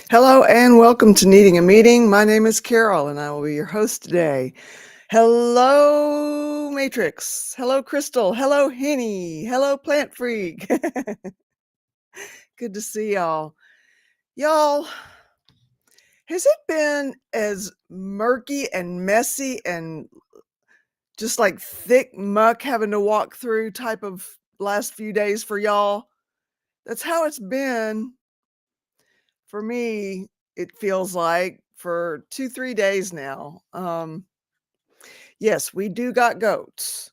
Hello and welcome to Needing a Meeting. My name is Carol and I will be your host today. Hello, Matrix. Hello, Crystal. Hello, Henny. Hello, Plant Freak. Good to see y'all. Y'all, has it been as murky and messy and just like thick muck having to walk through type of last few days for y'all? That's how it's been for me. It feels like for 2, 3 days now. Yes, we do got goats,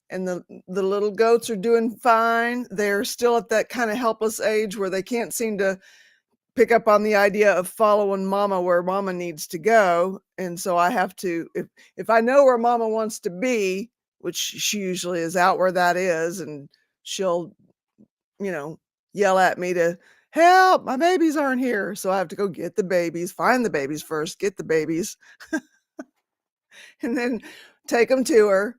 and the little goats are doing fine. They're still at that kinda helpless age where they can't seem to pick up on the idea of following mama where mama needs to go, and so I have to if I know where mama wants to be, which she usually is out where that is, and she'll, you know, yell at me to, "Help, my babies aren't here." So I have to go get the babies, find the babies first, get the babies, and then take them to her.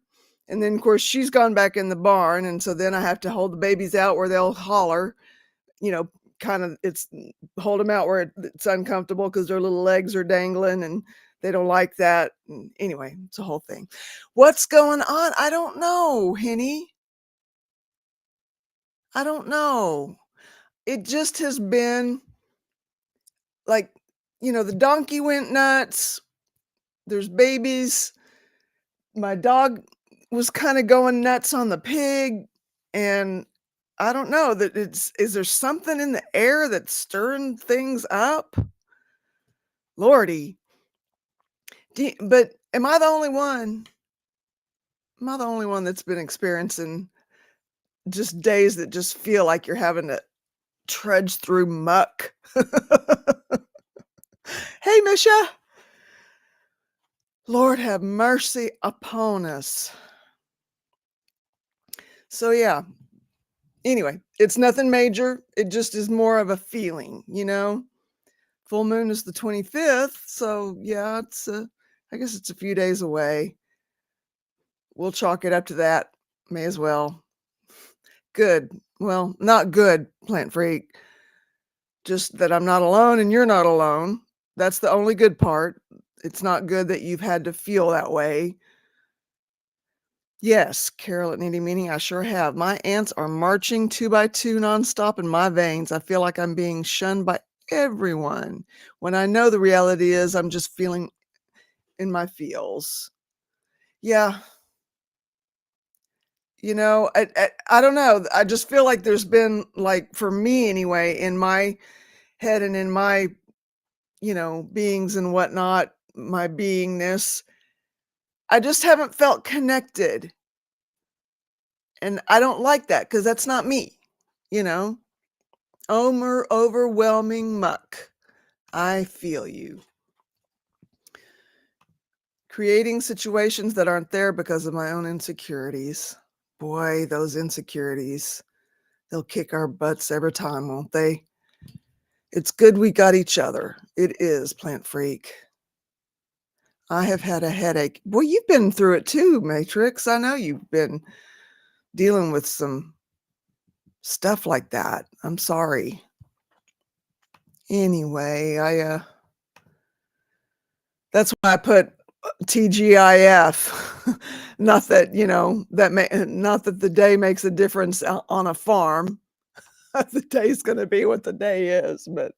And then, of course, she's gone back in the barn, and so then I have to hold the babies out where they'll holler, you know, kind of it's hold them out where it's uncomfortable because their little legs are dangling and they don't like that. And anyway, it's a whole thing. What's going on? I don't know, Henny. I don't know. It just has been like, the donkey went nuts. There's babies. My dog was kinda going nuts on the pig, and I don't know that is there something in the air that's stirring things up? Lordy. But am I the only one? Am I the only one that's been experiencing just days that just feel like you're having to trudge through muck? Hey, Misha. Lord have mercy upon us. So, yeah. Anyway, it's nothing major. It just is more of a feeling, you know? Full moon is the 25th, so yeah, I guess it's a few days away. We'll chalk it up to that. May as well. Good. Well, not good, Plant Freak. Just that I'm not alone and you're not alone. That's the only good part. It's not good that you've had to feel that way. Yes, Carol at Needy Meaning, I sure have. My ants are marching 2 by 2 nonstop in my veins. I feel like I'm being shunned by everyone, when I know the reality is I'm just feeling in my feels. Yeah, I don't know. I just feel like there's been, like, for me anyway, in my head and in my, beings and whatnot, my beingness, I just haven't felt connected. And I don't like that because that's not me, you know? Overwhelming muck. I feel you. Creating situations that aren't there because of my own insecurities. Boy, those insecurities. They'll kick our butts every time, won't they? It's good we got each other. It is, Plant Freak. I have had a headache. Boy, you've been through it too, Matrix. I know you've been dealing with some stuff like that. I'm sorry. Anyway, that's why I put TGIF. Not that, not that the day makes a difference on a farm. The day's gonna be what the day is, but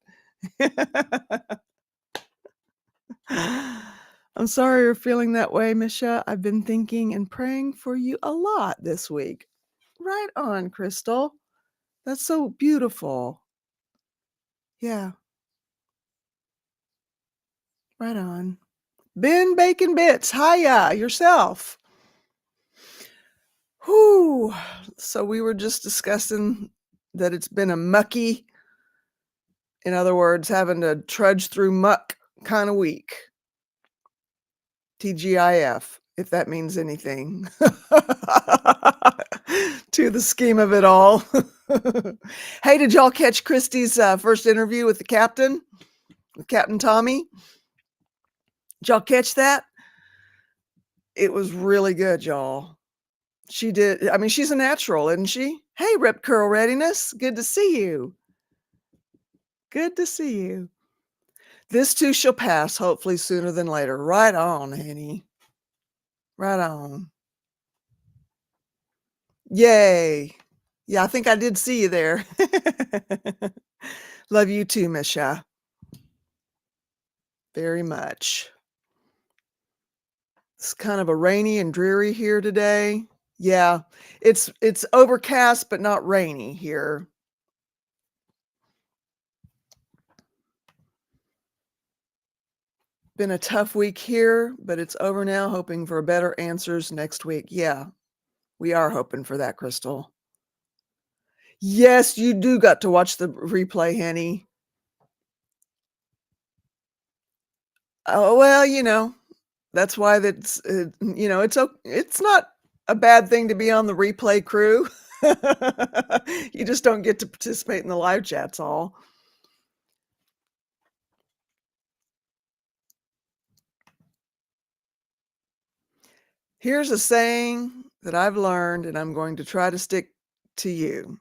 I'm sorry you're feeling that way, Misha. I've been thinking and praying for you a lot this week. Right on, Crystal. That's so beautiful. Yeah, right on. Ben Bacon Bits, hiya, yourself. Whew. So we were just discussing that it's been a mucky, in other words, having to trudge through muck kind of week. TGIF, if that means anything to the scheme of it all. Hey, did y'all catch Christy's first interview with the captain, with Captain Tommy? Did y'all catch that? It was really good, y'all. She did. I mean, she's a natural, isn't she? Hey, Rip Curl Readiness. Good to see you. Good to see you. This too shall pass, hopefully sooner than later. Right on, Henny. Right on. Yay. Yeah, I think I did see you there. Love you too, Misha. Very much. It's kind of a rainy and dreary here today. Yeah, it's overcast, but not rainy here. Been a tough week here, but it's over now, hoping for better answers next week. Yeah, we are hoping for that, Crystal. Yes, you do got to watch the replay, Henny. Oh, well, that's why it's not a bad thing to be on the replay crew. You just don't get to participate in the live chats all. Here's a saying that I've learned, and I'm going to try to stick to you.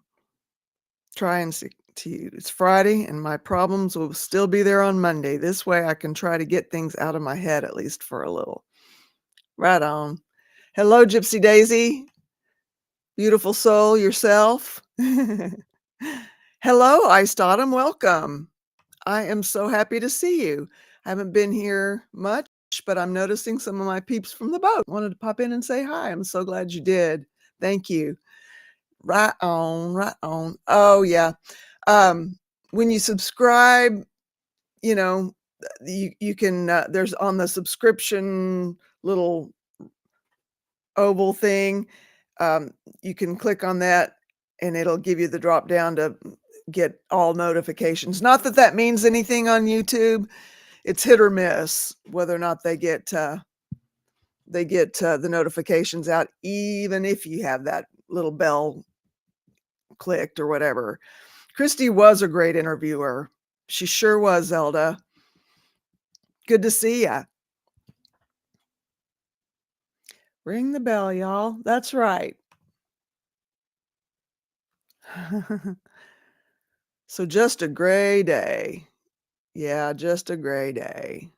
Try and stick to you. It's Friday, and my problems will still be there on Monday. This way I can try to get things out of my head, at least for a little. Right on. Hello, Gypsy Daisy. Beautiful soul yourself. Hello, Iced Autumn. Welcome. I am so happy to see you. I haven't been here much, but I'm noticing some of my peeps from the boat. Wanted to pop in and say hi. I'm so glad you did. Thank you. Right on, right on. Oh, yeah. When you subscribe, you can, there's on the subscription little oval thing, you can click on that and it'll give you the drop down to get all notifications. Not that that means anything on YouTube. It's hit or miss whether or not they get the notifications out, even if you have that little bell clicked or whatever. Christy was a great interviewer. She sure was, Zelda. Good to see ya. Ring the bell, y'all. That's right. So just a gray day. Yeah, just a gray day.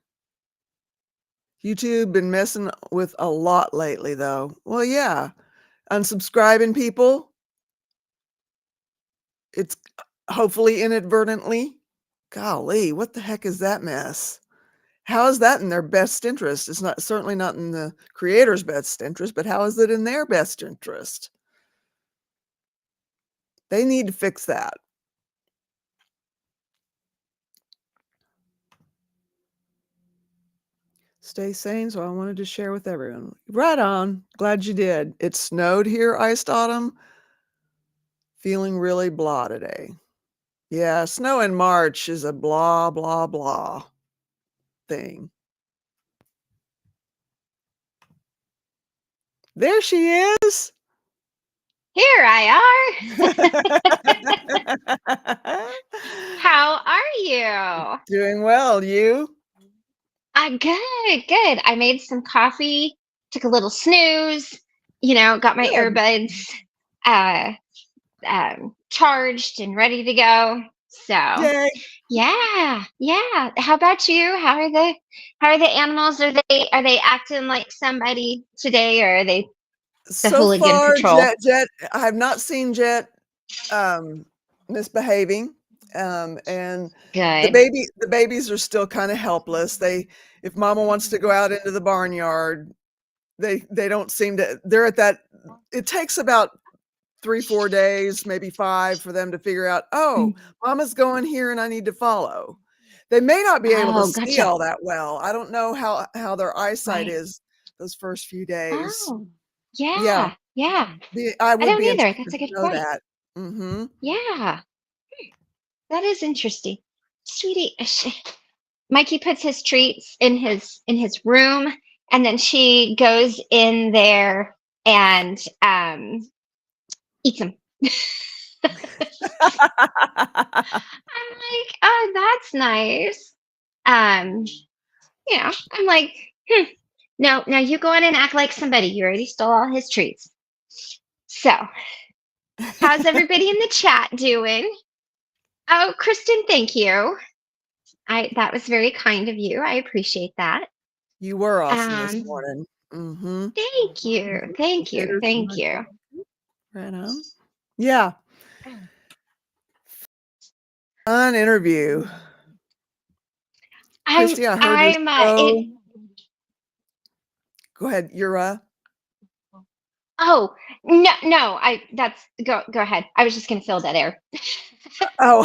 YouTube been messing with a lot lately, though. Well, yeah. Unsubscribing people. It's hopefully inadvertently. Golly, what the heck is that mess? How is that in their best interest? It's not certainly not in the creator's best interest, but how is it in their best interest? They need to fix that. Stay sane, so I wanted to share with everyone. Right on. Glad you did. It snowed here, Iced Autumn. Feeling really blah today. Yeah, snow in March is a blah, blah, blah thing. There she is. Here I are. How are you? Doing well. You? I'm good, good. I made some coffee, took a little snooze, got my Good. earbuds charged and ready to go. So Yay. yeah. How about you? How are the animals? Are they acting like somebody today, or are they the So hooligan far, patrol? Jet, I have not seen Jet misbehaving. And Good. the babies are still kind of helpless. If Mama wants to go out into the barnyard, they don't seem to. They're at that. It takes about 3-4 days, maybe 5, for them to figure out, oh, Mama's going here and I need to follow. They may not be able to Oh, see gotcha. all that well. I don't know how their eyesight Right. is those first few days. Oh, Yeah, yeah. I I would don't be either. interested That's a to good know point. that. Mm-hmm. Yeah, that is interesting. Sweetie, Mikey puts his treats in his room, and then she goes in there and eats them. I'm like, oh, that's nice. Um, I'm like, no, now you go in and act like somebody. You already stole all his treats. So, how's everybody in the chat doing? Oh, Kristen, thank you. That was very kind of you. I appreciate that. You were awesome this Um, morning. Mhm. Thank you. Thank you. Considered Thank much. you. Right on. Yeah, fun interview. Christy, I heard your I'm show. it Go ahead, you're Oh, no, no, go ahead. I was just gonna fill that air. oh,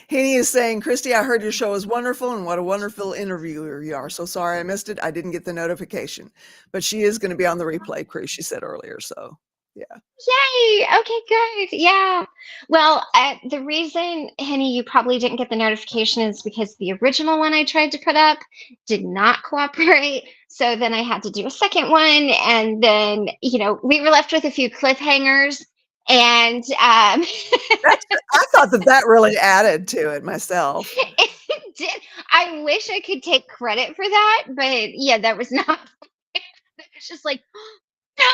Henny is saying, Christy, I heard your show is wonderful and what a wonderful interviewer you are. So sorry I missed it. I didn't get the notification, but she is going to be on the replay crew, she said earlier. So, yeah. Yay! Okay, good. Yeah. Well, the reason, Henny, you probably didn't get the notification is because the original one I tried to put up did not cooperate. So then I had to do a second one, and then we were left with a few cliffhangers, and That's, I thought that really added to it myself. it did. I wish I could take credit for that, but yeah, that was not. It's just like, no,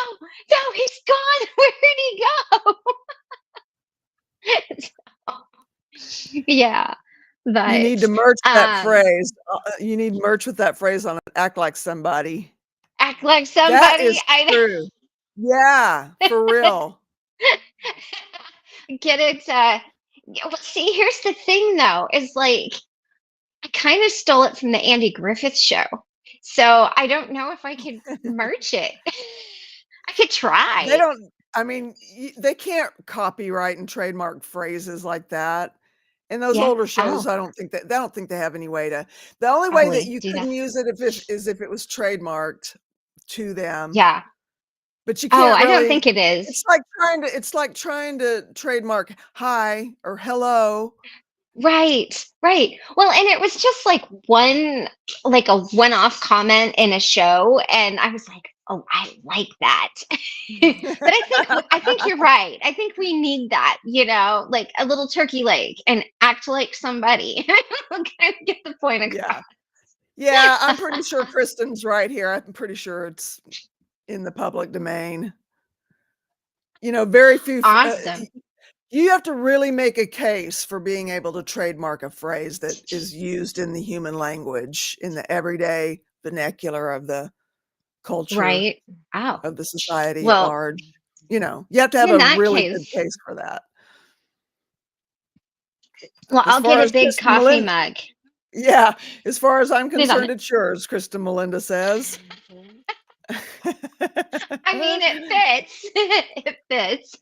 no, he's gone. Where did he go? Yeah, You need but to merch that phrase. You need merch with that phrase on it. Act like somebody. act like That somebody. is true. Yeah, for real. Get it. Yeah, well, see, here's the thing, though, is like I kind of stole it from the Andy Griffith show, so I don't know if I could merch it. I could They try. don't, I mean, they can't copyright and trademark phrases like that. In those Yeah. older shows, Oh, I don't think they have any way to. The only way that probably you do that. couldn't use it is if it was trademarked to them. Yeah. But you Oh, can't I don't really. think it is. It's like trying to trademark hi or hello. Right, right. Well, and it was just like a one-off comment in a show, and I was like, "Oh, I like that." But I think you're right. I think we need that, like a little turkey leg and act like somebody. Kind of get the point across. Yeah. Yeah, I'm pretty sure Kristen's right here. I'm pretty sure it's in the public domain. Very few Awesome. you have to really make a case for being able to trademark a phrase that is used in the human language, in the everyday vernacular of the culture, Right. Oh, of the society at well, large. You have to have in a that really good case, case for that. well, As I'll get far a as big Kristen coffee Melinda, mug. yeah, as far as I'm Put it on concerned, it's yours, Kristen Melinda says. I mean, it fits. It fits.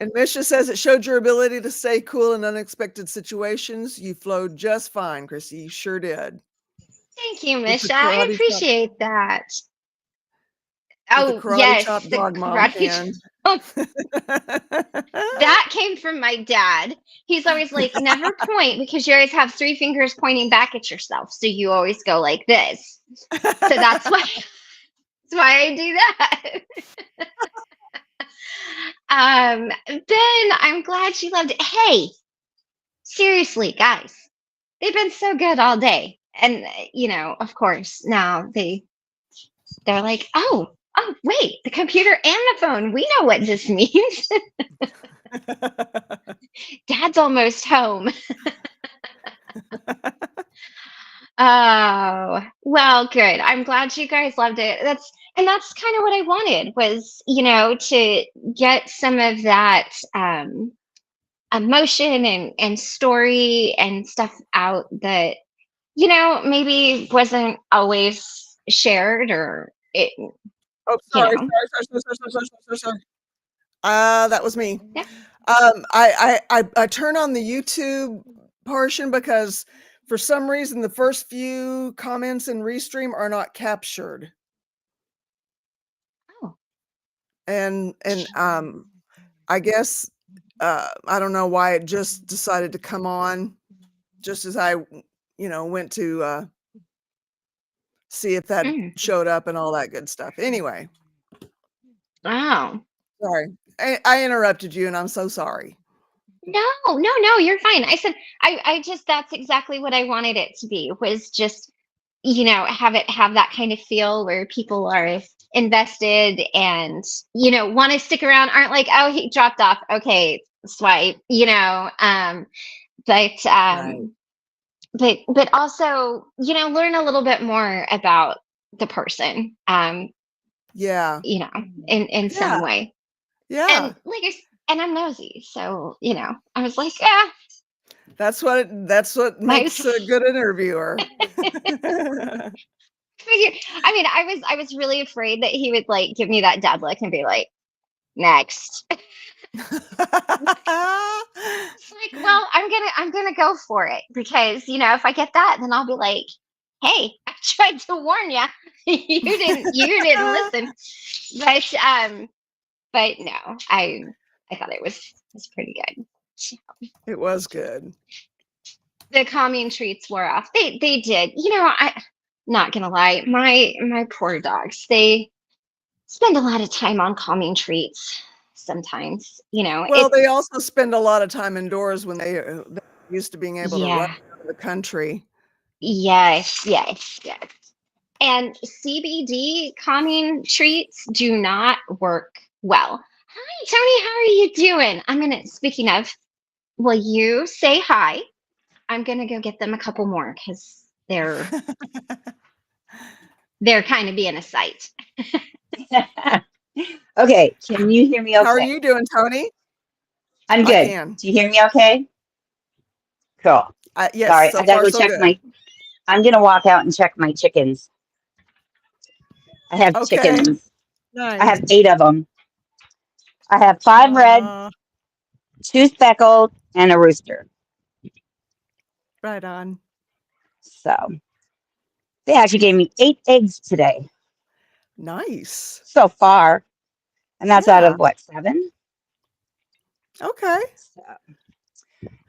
And Misha says it showed your ability to stay cool in unexpected situations. You flowed just fine, Chrissy. You sure did. Thank you, With the Misha. I karate chop, appreciate that. with the Oh, karate chop yes, the dog mom karate. hand. That came from my dad. He's always like, never point because you always have three fingers pointing back at yourself. So you always go like this. So that's why I do that. Ben, I'm glad she loved it. Hey, seriously, guys, they've been so good all day. And of course, now they're like, oh, wait, the computer and the phone. We know what this means. Dad's almost home. Oh, well, good. I'm glad you guys loved it. That's kind of what I wanted was, to get some of that emotion and story and stuff out that, maybe wasn't always shared or it, Oh, you sorry, know. sorry, sorry, sorry, sorry, sorry, sorry, sorry. That was me. Yeah. I turn on the YouTube portion because for some reason the first few comments in Restream are not captured. Oh. And I guess I don't know why it just decided to come on just as I went to see if that Mm. showed up and all that good stuff. Anyway, Oh. sorry. I interrupted you and I'm so sorry. No, no, no, you're fine. I said I just that's exactly what I wanted it to be was just, have that kind of feel where people are invested and, want to stick around, aren't like, oh, he dropped off. Okay, swipe, but Right. but also, learn a little bit more about the person, Yeah. in some Yeah. way. Yeah. And and I'm nosy, so I was like, That's what my makes a good interviewer. I mean, I was really afraid that he would like give me that dad look and be like, next. It's like, well, I'm gonna go for it because if I get that, then I'll be like, hey, I tried to warn you. You didn't listen. But no, I thought it was pretty good. It was good. The calming treats wore off. They did. I not gonna lie, my poor dogs, they spend a lot of time on calming treats sometimes. Well, they also spend a lot of time indoors when they're used to being able to run Yeah. around the country. Yes, yes, yes. And CBD calming treats do not work well. Hi, Tony, how are you doing? Speaking of, will you say hi? I'm gonna go get them a couple more because they're kind of being a sight. Okay, can you hear me How are okay? you doing, Tony? I'm I good. can. Do you hear me okay? Cool. Yes, Sorry, so I gotta far go so check good. I'm gonna walk out and check my chickens. I have Okay, chickens. I nice. have 8 of them. I have 5 red, Uh, 2 speckled, and a rooster. right on. So they actually gave me 8 eggs today Nice. so far, and that's out Yeah, of what, 7? okay. So,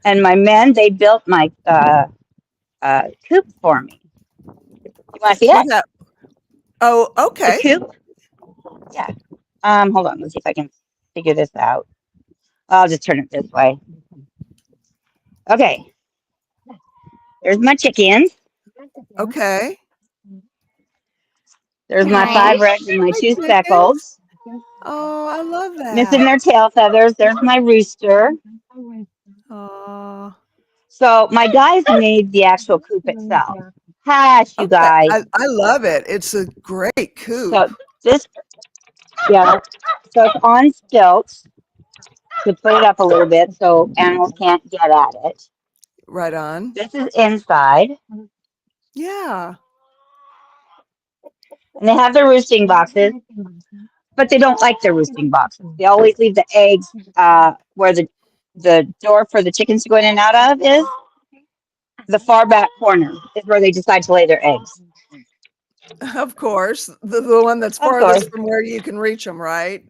and my men, they built my coop for me. You want to see it? What's that? Oh, The okay. coop? Yeah. Hold on. Let's see if I can figure this out. I'll just turn it this way. Okay. There's my chickens. Okay. There's my 5 reds Nice. and my Hi, 2 speckled. chickens. Oh, I love Missing that. their tail feathers. There's my rooster. Oh, So my guys made the actual coop itself. Hush, you okay. guys. I love it. It's a great coop. So this, yeah. So it's on stilts to put it up a little bit so animals can't get at it. Right on. This is inside. Yeah. And they have their roosting boxes, but they don't like their roosting boxes. They always leave the eggs where the door for the chickens to go in and out of is. The far back corner is where they decide to lay their eggs. Of course. The one that's Of course. farthest from where you can reach them, right?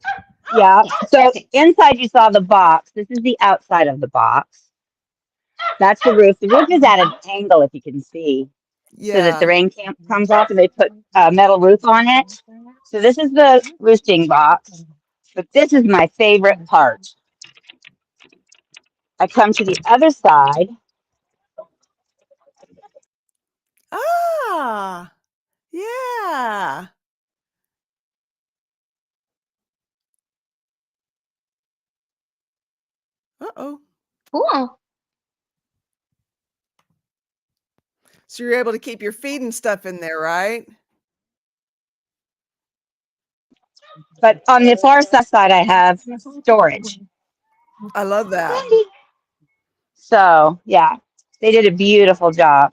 Yeah. So inside you saw the box. This is the outside of the box. That's the roof. The roof is at an angle, if you can see, so that the Yeah. rain comes off and they put a metal roof on it. So this is the roosting box. But this is my favorite part. I come to the other side. Ah, yeah. Uh-oh. Cool. So you're able to keep your feed and stuff in there, right? But on the far side, I have storage. I love that. So, yeah, they did a beautiful job.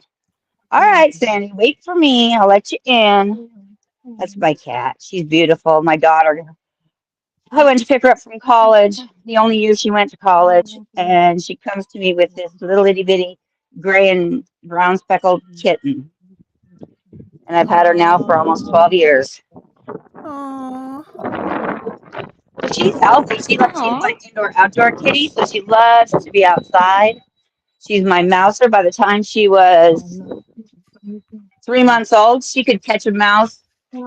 All right, Sandy, wait for me. I'll let you in. That's my cat. She's beautiful. My daughter. I went to pick her up from college, the only year she went to college, and she comes to me with this little itty bitty gray and brown speckled kitten. And I've had her now for almost 12 years. Oh, But she's healthy. She's Aw. my indoor outdoor kitty, so she loves to be outside. She's my mouser. By the time she was 3 months old, she could catch a mouse.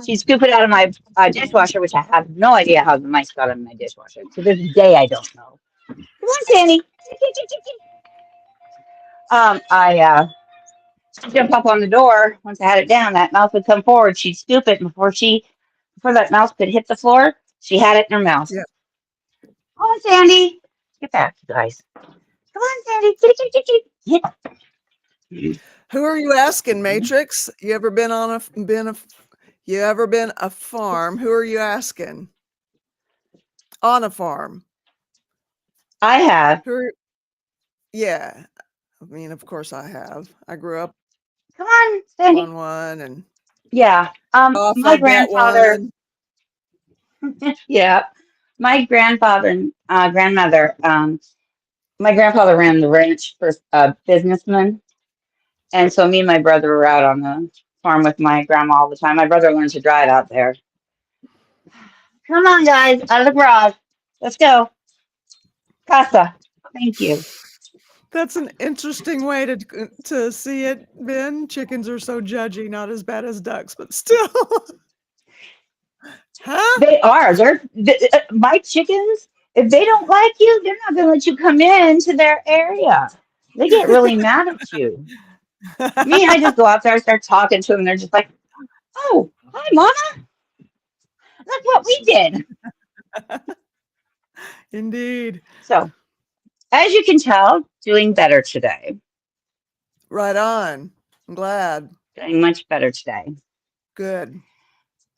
She'd scoop it out of my dishwasher, which I have no idea how the mice got in my dishwasher. To this day, I don't know. Come on, Sandy. I she'd jump up on the door. Once I had it down, that mouse would come forward. She'd scoop it, and before that mouse could hit the floor, she had it in her mouth. yeah. Come on, Sandy. Get back, you guys. Come on, Sandy. Kitty, kitty, kitty, kitty. Who are you asking, Matrix? You ever been a farm? Who are you asking? On a farm. I have. Yeah. I mean, of course I have. I grew up Come on, Sandy. on one and Yeah. My offered that grandfather. one. Yeah. My grandfather and grandmother. My grandfather ran the ranch for a businessman, and so me and my brother were out on the farm with my grandma all the time. My brother learned to drive out there. Come on, guys, out of the garage. Let's go. Casa. Thank you. That's an interesting way to see it, Ben. Chickens are so judgy, not as bad as ducks, but still. Huh? They are. My chickens. If they don't like you, they're not going to let you come into their area. They get really mad at you. Me, I just go out there, start talking to them, and they're just like, "Oh, hi, Mama. Look what we did." Indeed. So, as you can tell, doing better today. Right on. I'm glad. Doing much better today. Good.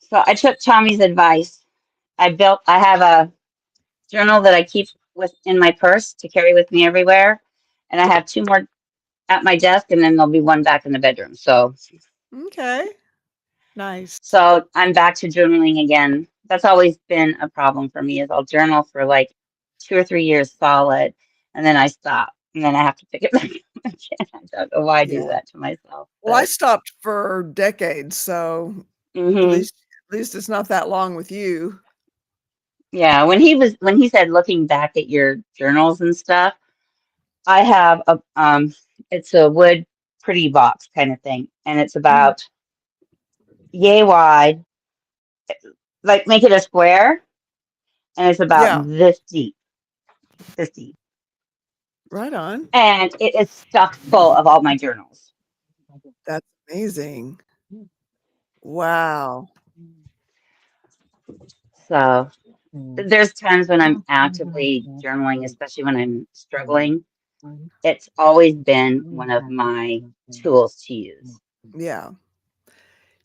So I took Tommy's advice. I have a journal that I keep in my purse to carry with me everywhere. And I have 2 more at my desk, and then there'll be 1 back in the bedroom. So Okay. Nice. So I'm back to journaling again. That's always been a problem for me is I'll journal for like 2 or 3 years solid, and then I stop, and then I have to pick it back up again. I don't know why I do that to myself. Well, I stopped for decades, so at least it's not that long with you. Yeah, when he said looking back at your journals and stuff, I have it's a wood pretty box kind of thing, and it's about yay wide, like make it a square, and it's about this deep. Right on. And it is stuck full of all my journals. That's amazing. Wow. So there's times when I'm actively journaling, especially when I'm struggling. It's always been one of my tools to use. Yeah.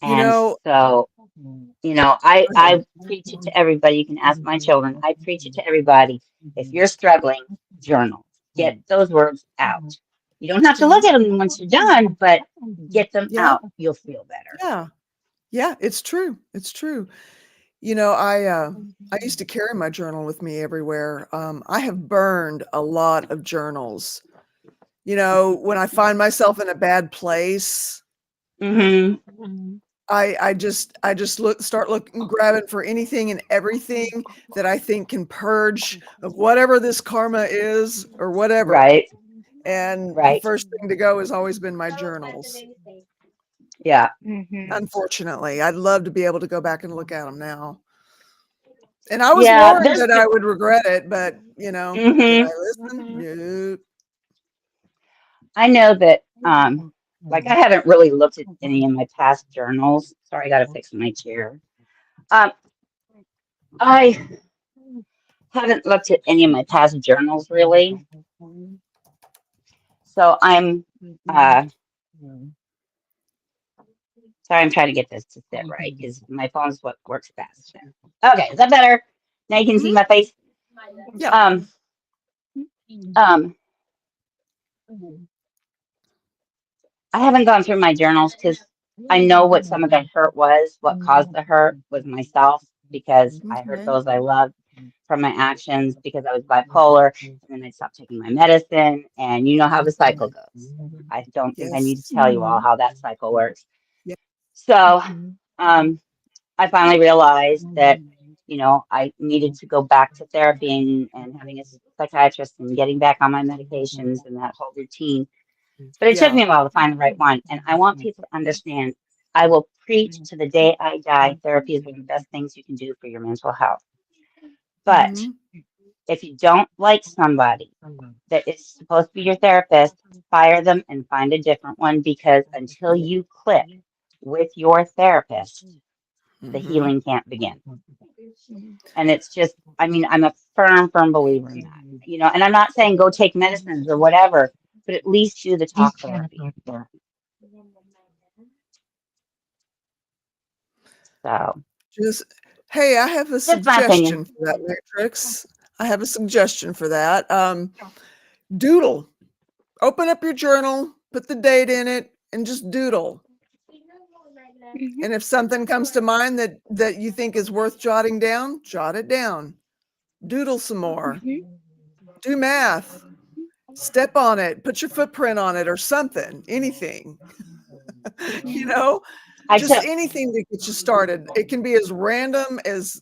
And so, I preach it to everybody. You can ask my children. I preach it to everybody. If you're struggling, journal. Get those words out. You don't have to look at them once you're done, but get them out. You'll feel better. Yeah. Yeah, it's true. It's true. I used to carry my journal with me everywhere. I have burned a lot of journals. When I find myself in a bad place, I just start grabbing for anything and everything that I think can purge of whatever this karma is or whatever. Right. And the first thing to go has always been my journals. Yeah. Unfortunately, I'd love to be able to go back and look at them now. And I was worried that I would regret it, but did I listen? Nope. I know that I haven't really looked at any of my past journals. Sorry, I gotta fix my chair. I haven't looked at any of my past journals really. So I'm sorry, I'm trying to get this to sit right because my phone's what works best. Okay, is that better? Now you can see my face. Yeah. I haven't gone through my journals because I know what some of the hurt was. What caused the hurt was myself because I hurt those I loved from my actions because I was bipolar, and then I stopped taking my medicine, and you know how the cycle goes. I don't think I need to tell you all how that cycle works. So I finally realized that I needed to go back to therapy and having a psychiatrist and getting back on my medications and that whole routine. But it took me a while to find the right one. And I want people to understand, I will preach to the day I die, therapy is one of the best things you can do for your mental health. But if you don't like somebody that is supposed to be your therapist, fire them and find a different one, because until you click with your therapist, the healing can't begin. And it's just, I'm a firm believer in that. And I'm not saying go take medicines or whatever, but at least do the talk therapy. So, Just, hey, I have a just my opinion. suggestion for that, Matrix. I have a suggestion for that. Doodle. Open up your journal, put the date in it, and just doodle. And if something comes to mind that you think is worth jotting down, jot it down. Doodle some more. Do math. Step on it. Put your footprint on it or something. Anything. You know, I just took anything that gets you started. It can be as random as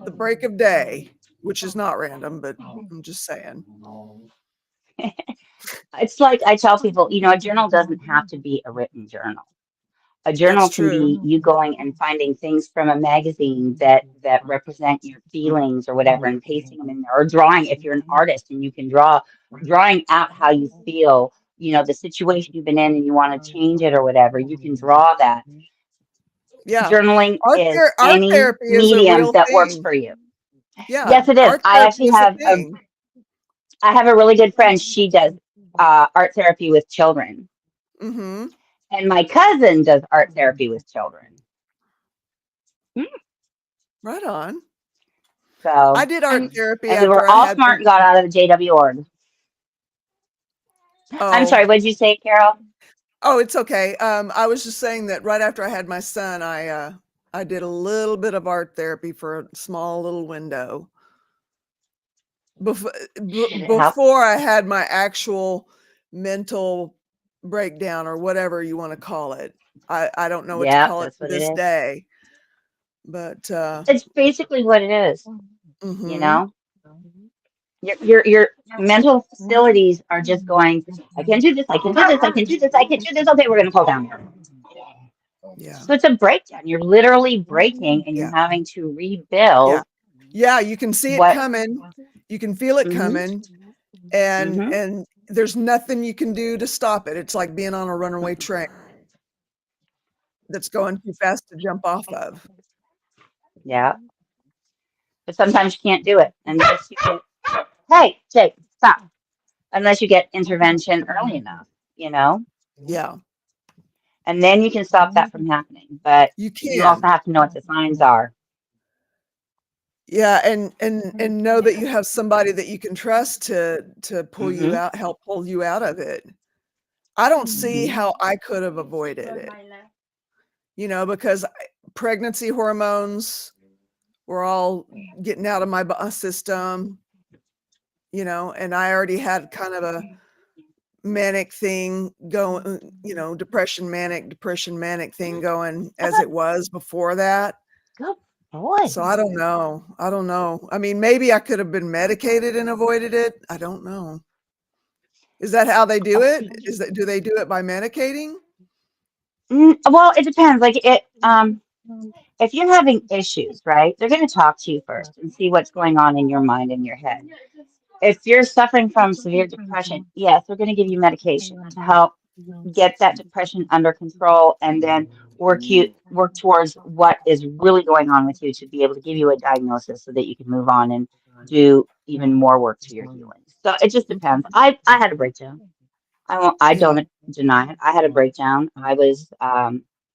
the break of day, which is not random, but I'm just saying. it's like I tell people, a journal doesn't have to be a written journal. A journal That's can true. be you going and finding things from a magazine that represent your feelings or whatever, and pasting them in there, or drawing if you're an artist and you can drawing out how you feel, the situation you've been in and you want to change it or whatever, you can draw that. Yeah. Journaling is Art any therapy is a medium real that works thing. for you. Yeah. Yes, it is. Art therapy is a thing. I have a really good friend. She does art therapy with children. Mm-hmm. And my cousin does art therapy with children. Right on. So, I did art therapy and we after were I all had smart and got out of the JW org. I'm sorry, what did you say, Carol? Oh, it's okay. I was just saying that right after I had my son, I did a little bit of art therapy for a small little window. Did it help? Before I had my actual mental breakdown or whatever you want to call it. I don't know what to Yeah, call it that's to what it this is. day. But It's basically what it is. mhm. Your mental facilities are just going, I can do this, I can do this, I can do this, I can do this. Okay, we're gonna pull down here. Yeah. So it's a breakdown. You're literally breaking and you're Yeah. having to Yeah. rebuild Yeah, you can see it what coming. You can feel it hmm coming. And hmm there's nothing you can do to stop it. It's like being on a runaway train that's going too fast to jump off of. Yeah. But sometimes you can't do it unless you get, hey, Jake, stop. Unless you get intervention early enough. Yeah. And then you can stop that from happening. But You you also can. have to know what the signs are. Yeah, and know that you have somebody that you can trust to pull you hmm out, help pull you out of it. I don't see hmm how I could have avoided it. Because pregnancy hormones were all getting out of my system, and I already had kind of a manic thing going, depression manic thing going as it was before that. Good boy. So I don't know. I don't know. I mean, maybe I could have been medicated and avoided it. I don't know. Is that how they do it? Do they do it by medicating? Well, it depends. Like if you're having issues, right, they're going to talk to you first and see what's going on in your mind and your head. If you're suffering from severe depression, yes, they're going to give you medication to help get that depression under control, and then work towards what is really going on with you to be able to give you a diagnosis so that you can move on and do even more work to your healing. So it just depends. I had a breakdown. I Yeah. don't deny it. I had a breakdown. I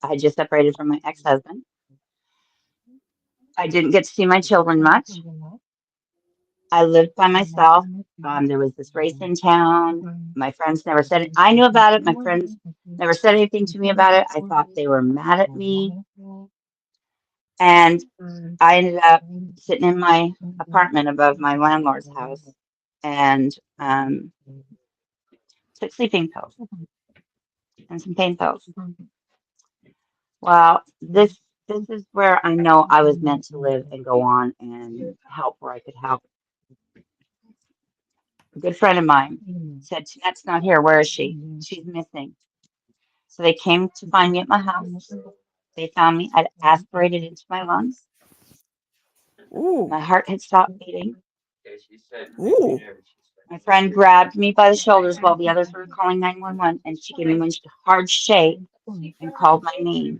had just separated from my ex-husband. I didn't get to see my children much. I lived by myself. There was this race in town. My friends never said it. I knew about it. My friends never said anything to me about it. I thought they were mad at me. And I ended up sitting in my apartment above my landlord's house and took sleeping pills and some pain pills. Well, this is where I know I was meant to live and go on and help where I could help. A good friend of mine said, Jeanette's not here. Where is she? She's missing. So they came to find me at my house. They found me. I'd aspirated into my lungs. Ooh. My heart had stopped beating. Ooh. My friend grabbed me by the shoulders while the others were calling 911, and she gave me one hard shake and called my name.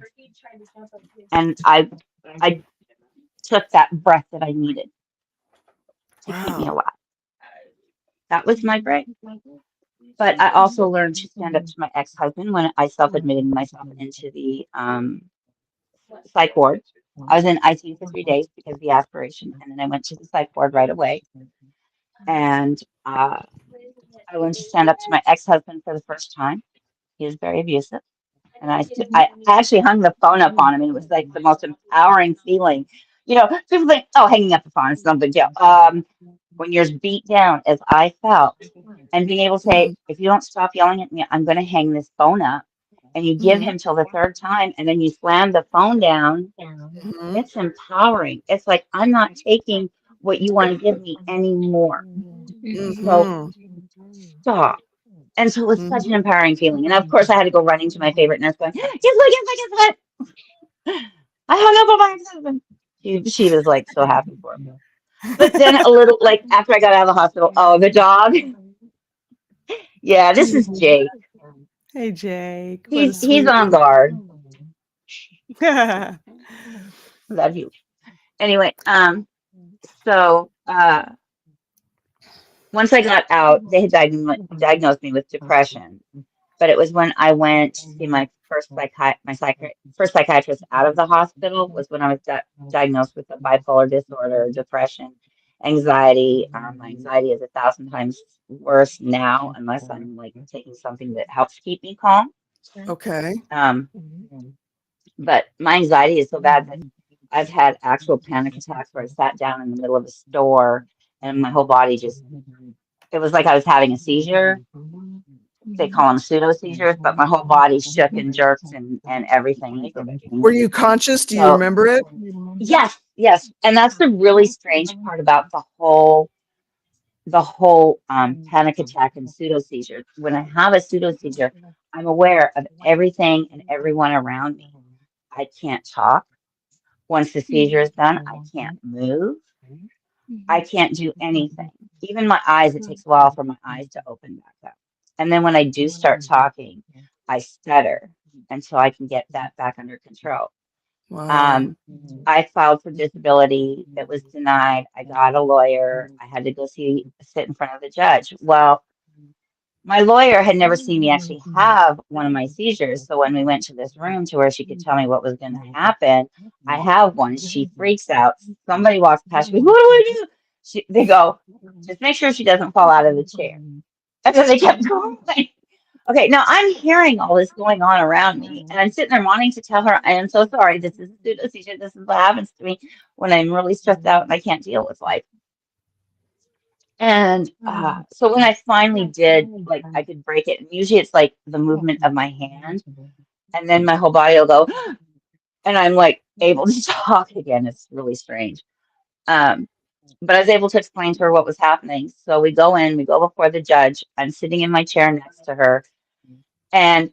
And I took that breath that I needed to keep me Wow. alive. That was my break. But I also learned to stand up to my ex-husband when I self-admitted myself into the psych ward. I was in ICU for 3 days because of the aspiration, and then I went to the psych ward right away. And I learned to stand up to my ex-husband for the first time. He was very abusive. And I actually hung the phone up on him, and it was like the most empowering feeling. You know, people think, oh, hanging up the phone is no big deal. When you're as beat down as I felt, and being able to say, Mhm. if you don't stop yelling at me, I'm going to hang this phone up. And you give Mhm. him till the third time, and then you slam the phone down. Mhm. It's empowering. It's like, I'm not taking what you want to give me anymore. So Mhm. stop. And so it was such an Mhm. empowering feeling. And of course, I had to go running to my favorite nurse going, guess what? I hung up on my ex-husband. She was like so happy for me. But then a little, like after I got out of the hospital, oh, the dog. Yeah, this is Jake. Hey, Jake. What a He's on sweetie. guard. Love you. Anyway, so once I got out, they had diagnosed me with depression. But it was when I went to see my first psychiatrist out of the hospital was when I was diagnosed with a bipolar disorder, depression, anxiety. My anxiety is 1,000 times worse now, unless I'm like taking something that helps keep me calm. Okay. Um, but my anxiety is so bad that I've had actual panic attacks where I sat down in the middle of a store and my whole body just, it was like I was having a seizure. They call them pseudo seizures, but my whole body shook and jerked and everything. Were you conscious? Do you So remember it? yes, and that's the really strange part about the whole panic attack and pseudo seizure. When I have a pseudo seizure, I'm aware of everything and everyone around me. I can't talk. Once the seizure is done, I can't move. I can't do anything. Even my eyes, it takes a while for my eyes to open back up. And then when I do start talking, I stutter until I can get that back under control. Wow. Um, I filed for disability. It was denied. I got a lawyer. I had to go sit in front of the judge. Well, my lawyer had never seen me actually have one of my seizures. So when we went to this room to where she could tell me what was going to happen, I have one. She freaks out. Somebody walks past. She goes, "What do I do?" They go, "Just make sure she doesn't fall out of the chair." And then they kept going. Okay, now I'm hearing all this going on around me, and I'm sitting there wanting to tell her, I am so sorry. This is pseudo seizure. This is what happens to me when I'm really stressed out and I can't deal with life. And so when I finally did, like, I could break it. And usually it's like the movement of my hand, and then my whole body will go, and I'm like able to talk again. It's really strange. Um, but I was able to explain to her what was happening. So we go in, we go before the judge. I'm sitting in my chair next to her, and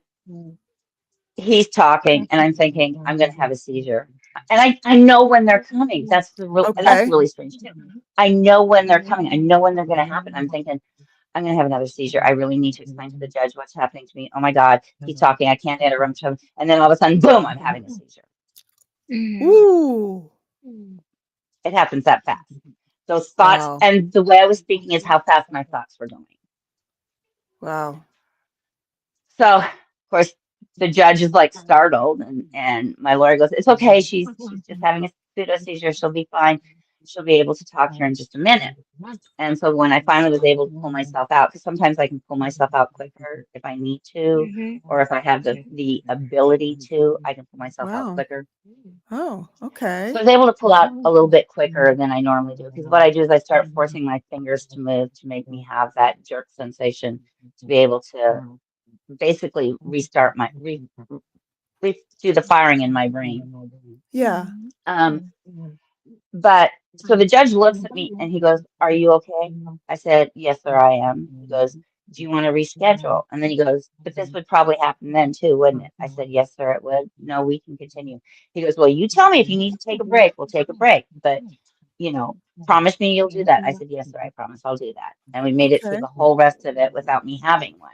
he's talking, and I'm thinking, I'm going to have a seizure. And I know when they're coming. That's Okay. really strange too. I know when they're coming. I know when they're going to happen. I'm thinking, I'm going to have another seizure. I really need to explain to the judge what's happening to me. Oh my God, he's talking. I can't interrupt him. And then all of a sudden, boom, I'm having a seizure. Ooh. It happens that fast. Those thoughts, Wow. and the way I was speaking is how fast my thoughts were going. Wow. So, of course, the judge is like startled, and my lawyer goes, "It's okay. She's just having a pseudo seizure. She'll be fine. She'll be able to talk here in just a minute." And so when I finally was able to pull myself out, because sometimes I can pull myself out quicker if I need to, or if I have the ability to, I can pull myself out Wow. quicker. Oh, So I okay. was able to pull out a little bit quicker than I normally do. Because what I do is I start forcing my fingers to move to make me have that jerk sensation to be able to basically restart do the firing in my brain. Yeah. Um, But so the judge looks at me and he goes, "Are you okay?" I said, "Yes, sir, I am." He goes, "Do you want to reschedule?" And then he goes, "But this would probably happen then too, wouldn't it?" I said, "Yes, sir, it would." "No, we can continue." He goes, "Well, you tell me if you need to take a break, we'll take a break. But, promise me you'll do that." I said, "Yes, sir, I promise I'll do that." And we made it through Okay. the whole rest of it without me having one.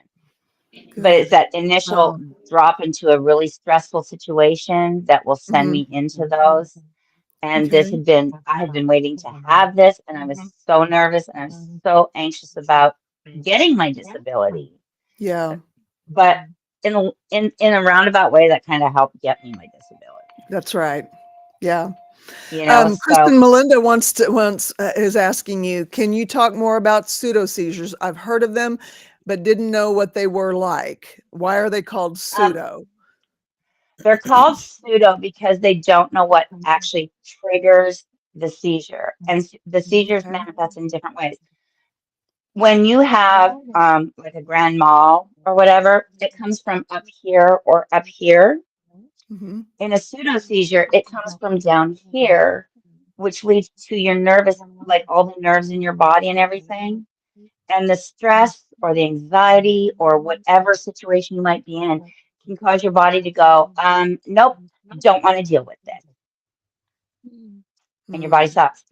But it's Good. that initial Wow. drop into a really stressful situation that will send Mhm. me into those. And Okay. I had been waiting to have this, and I was so nervous and I was so anxious about getting my disability. Yeah, But in a roundabout way, that kind of helped get me my disability. that's right. Yeah. So Kristen Melinda is asking you, can you talk more about pseudo seizures? I've heard of them, but didn't know what they were like. Why are they called um, pseudo? they're called pseudo because they don't know what actually triggers the seizure, and the seizures Okay. manifest in different ways. When you have like a grand mal or whatever, it comes from up here or up here. Hmm. In a pseudo seizure, it comes from down here, which leads to your nervous, like all the nerves in your body and everything. And the stress or the anxiety or whatever situation you might be in can cause your body to go, nope, don't want to deal with this. And your body Mm. stops.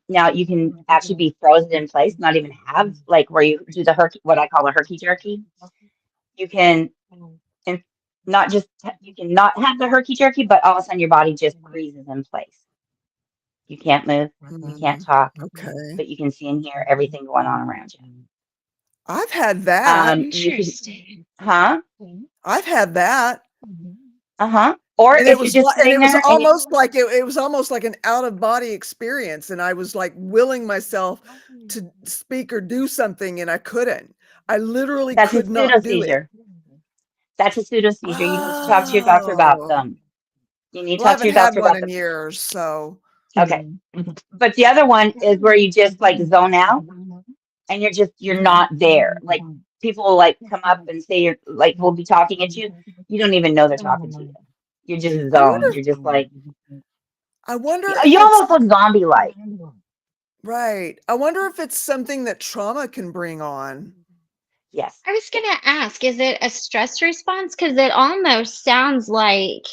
Now you can actually be frozen in place, not even have like where you do the herky, what I call a herky jerky. You can, and not just, you can not have the herky jerky, but all of a sudden your body just freezes in place. You can't move, you can't talk, Okay. but you can see and hear everything going on around you. I've had that. You can, Interesting. I've had that. Or And if you're just and sitting it was there and you, almost like it was almost like an out of body experience. And I was like willing myself to speak or do something and I couldn't. I literally that's a could pseudo not do it. seizure. That's a pseudo seizure. You need to talk to your doctor about Oh. them. You need to Well, I talk to haven't your had doctor one about in them. years, so Okay. But the other one is where you just like zone out and you're okay. not there. Like people will like come up and say you're like will be talking at you. You don't even know they're talking to you. You're just I wonder zoned. You're just like I wonder you if it's almost look zombie like. right. I wonder if it's something that trauma can bring on. Yes. I was gonna ask, is it a stress response? Because it almost sounds like,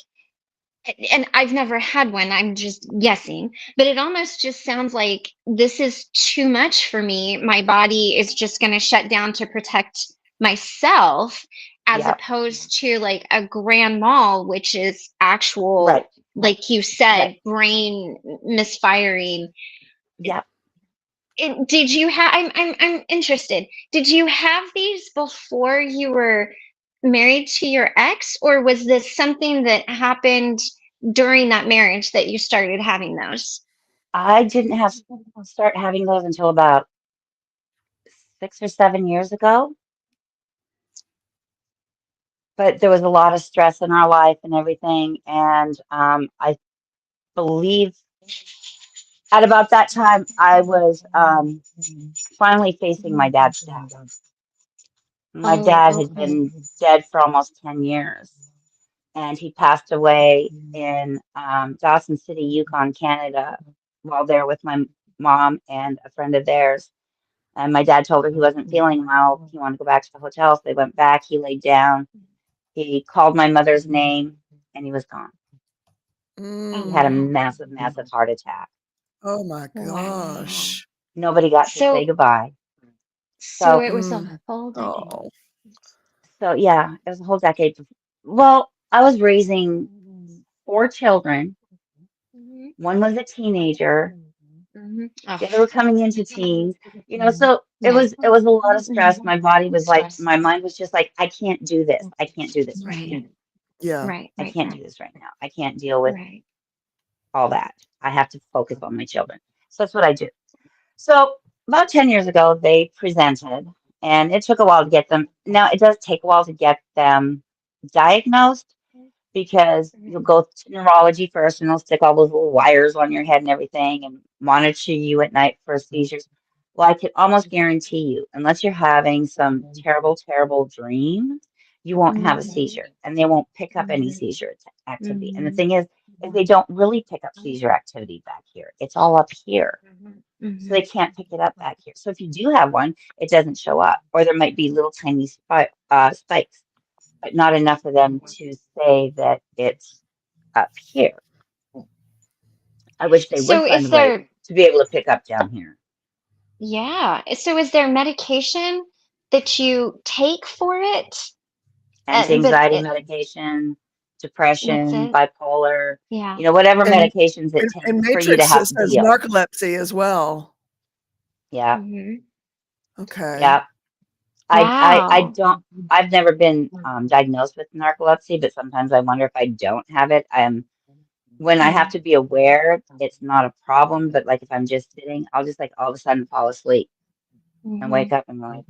and I've never had one, I'm just guessing, but it almost just sounds like this is too much for me. My body is just gonna shut down to protect myself, as Yep. opposed to like a grand mal, which is Right. actual, like you Right. said, brain misfiring. Yep. Did you have? I'm interested. Did you have these before you were married to your ex, or was this something that happened during that marriage that you started having those? I didn't have start having those until about 6 or 7 years ago, but there was a lot of stress in our life and everything, and I believe at about that time I was finally facing my dad's death. My Oh, dad had okay. been dead for almost 10 years, and he passed away in Dawson City, Yukon, Canada, while there with my mom and a friend of theirs. And my dad told her he wasn't feeling well. He wanted to go back to the hotel. So they went back. He laid down. He called my mother's name and he was gone. He had a Mm. Oh, massive, massive heart attack. Oh my wow. gosh. Nobody got to say So, goodbye. so So, it was Mm. a whole decade. Oh. so yeah, it was a whole decade. Well, I was raising 4 children. Hmm. One was a teenager. Hmm. Oh, The other were coming into teens. So yeah. it was a lot of stress. My body was like, my mind was just like, I can't do this. I can't do this right now. Right, Yeah. right, I right, can't right, do this right now. I can't deal with right. all that. I have to focus on my children. So that's what I do. So about 10 years ago, they presented, and it took a while to get them. Now, it does take a while to get them diagnosed because you'll go to neurology first and they'll stick all those little wires on your head and everything and monitor you at night for seizures. Well, I can almost guarantee you, unless you're having some terrible, terrible dream, you won't have a Mhm, seizure and they won't pick up any mhm, seizure activity. And the mhm, thing is they don't really pick up seizure activity back here. It's all up here. mhm, So they mhm. can't pick it up back here. So if you do have one, it doesn't show up, or there might be little tiny spikes, but not enough of them to say that it's up here. I wish they would So find a is way there, to be able to pick up down here. yeah. So is there medication that you take for it? But Anti-anxiety medication, that's depression, it. bipolar, Yeah. whatever And medications it and takes for you to Matrix have to says deal. narcolepsy as well. Yeah, Hmm. Okay. yeah. I Wow. don't, I've never been diagnosed with narcolepsy, but sometimes I wonder if I don't have it. When I have Mhm. to be aware, it's not a problem. But like if I'm just sitting, I'll just like all of a sudden fall asleep and wake Mhm. up and like,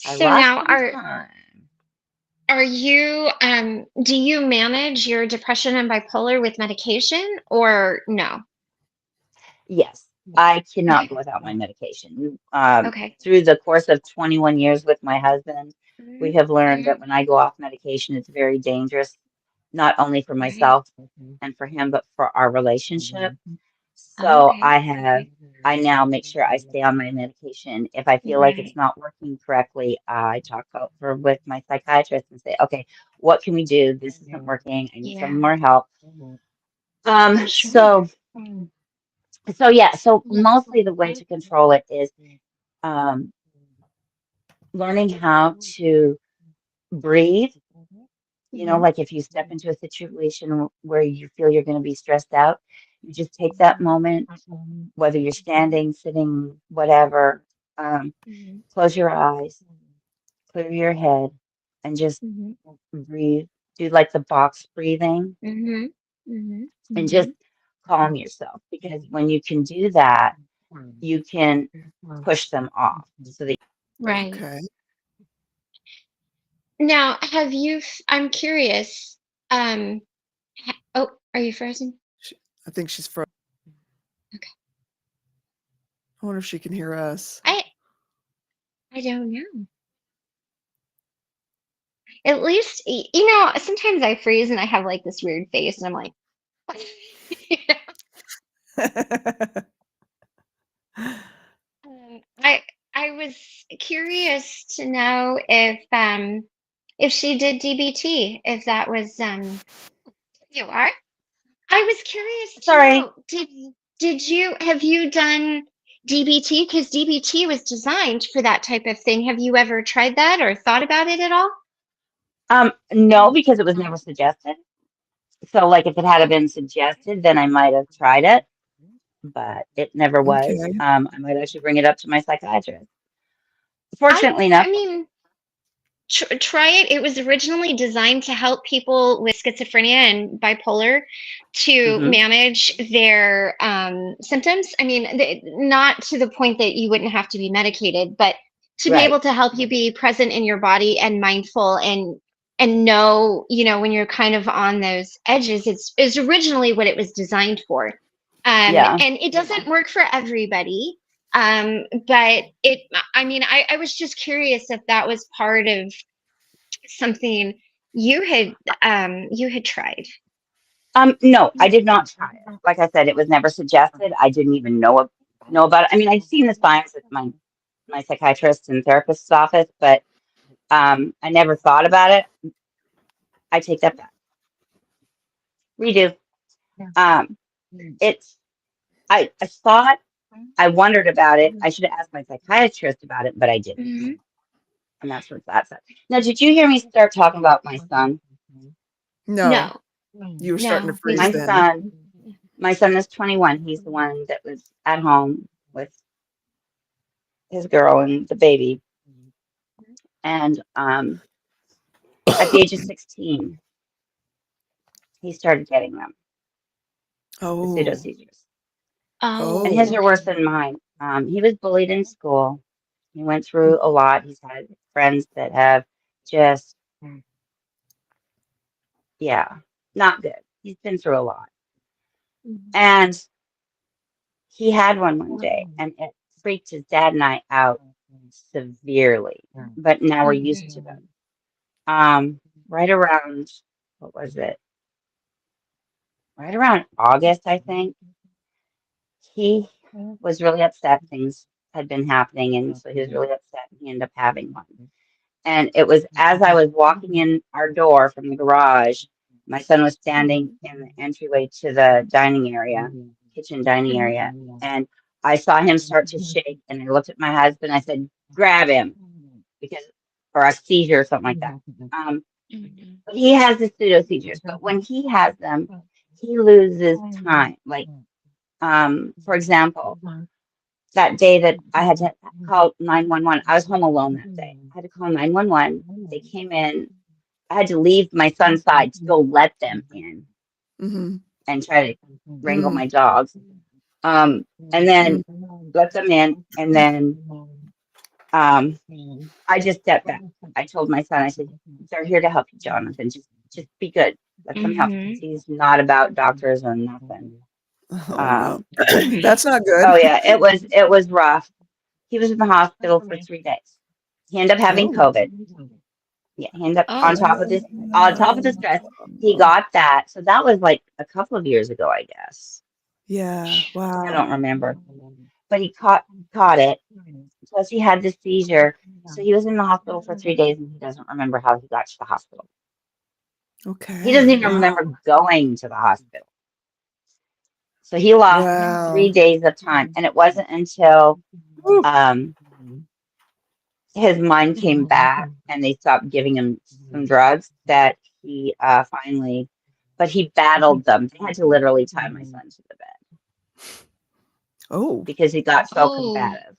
I So lost now some time. are you do you manage your depression and bipolar with medication or no? Yes, I cannot Okay. go without my medication. Okay. Through the course of 21 years with my husband, we Mhm. have learned Mhm. that when I go off medication, it's very dangerous, not only for Right. myself and for him, but for our relationship. So Okay. Okay. I now make sure I stay on my medication. If I feel like it's Right. not working correctly, I talk over with my psychiatrist and say, okay, what can we do? This isn't working. I need some Yeah. more help. Um, Sure. so so yeah, so mostly the way to control it is um, learning how to breathe. You know, Mhm. like if you step into a situation where you feel you're going to be stressed out, you just take that moment, whether you're standing, sitting, whatever, um, Mhm. close your eyes, clear your head, and just Mhm. breathe. Do like the box breathing Mhm. Mhm. and just Mhm. calm yourself because when you can do that, you can push them off so that Right. Okay. Now, I'm curious. Oh, are you frozen? She I think she's fro Okay. I wonder if she can hear us. I I don't know. At least sometimes I freeze and I have like this weird face and I'm like I was curious to know if she did DBT, if that was you are. I was curious to sorry. know, did you have you done DBT? Because DBT was designed for that type of thing. Have you ever tried that or thought about it at all? No, because it was never suggested. So, like, if it had been suggested, then I might have tried it, but it never was. Okay. I might actually bring it up to my psychiatrist. I Fortunately I enough, mean, try it. It was originally designed to help people with schizophrenia and bipolar to hmm manage their symptoms. I mean, not to the point that you wouldn't have to be medicated, but to be right, able to help you be present in your body and mindful and know, when you're kind of on those edges. It's is originally what it was designed for. yeah. And it doesn't work for everybody. But I mean, I was just curious if that was part of something you had tried. No, I did not try it. Like I said, it was never suggested. I didn't even know about it. I mean, I'd seen the signs at my psychiatrist and therapist's office, but I never thought about it. I take that back. Redo. Um, it's I thought I wondered about it. I should have asked my psychiatrist about it, but I didn't. Mhm. And that's what that said. Now, did you hear me start talking about my son? No, No, you were starting to no, we freeze My didn't. then. son, my son is 21. He's the one that was at home with his girl and the baby. And at the age of 16, he started getting them, the pseudo Oh. seizures. And Oh, his Oh. are worse okay. than mine. He was bullied in school. He went through a lot. He's had friends that have just, yeah, not good. He's been through a lot. Mhm. And he had one day, and it freaked his dad and I out severely. But now we're used to Mhm. them. Right around, what was it? Right around August, I think, he was really upset. Things had been happening, and so he was really upset, and he ended up having one. And it was as I was walking in our door from the garage, my son was standing in the entryway to the dining area, kitchen dining Mhm. area, and I saw him start to shake. And I looked at my husband. I said, "Grab him," because or a seizure or something like that. Um, Mhm. he has the pseudo seizures, but when he has them, he loses time. Like, for example, that day that I had to call 911, I was home alone that day. I had to call 911. They came in. I had to leave my son's side to go let them in Mhm. and try to wrangle Mm. my dogs. And Mm. then let them in. And then um, I just stepped back. I told my son, I said, they're here to help you, Jonathan. Just be good. Let them help you. Mhm. He's not about doctors or nothing. Oh, no. Um, That's not good. oh yeah, it was rough. He was in the hospital for 3 days. He ended up having Oh. COVID. Yeah, he ended up Oh. on top of the stress. He Oh. got that. So that was like a couple of years ago, I guess. Yeah. I Wow. don't remember. But he caught it. Plus he had this seizure. So he was in the hospital for 3 days and he doesn't remember how he got to the hospital. He doesn't Okay. even Wow. remember going to the hospital. So he lost Wow. 3 days of time. And it wasn't until Woo. um his mind came back and they stopped giving him some drugs that he finally, but he battled them. They had to literally tie my son to the bed Oh. because he got so Oh. combative.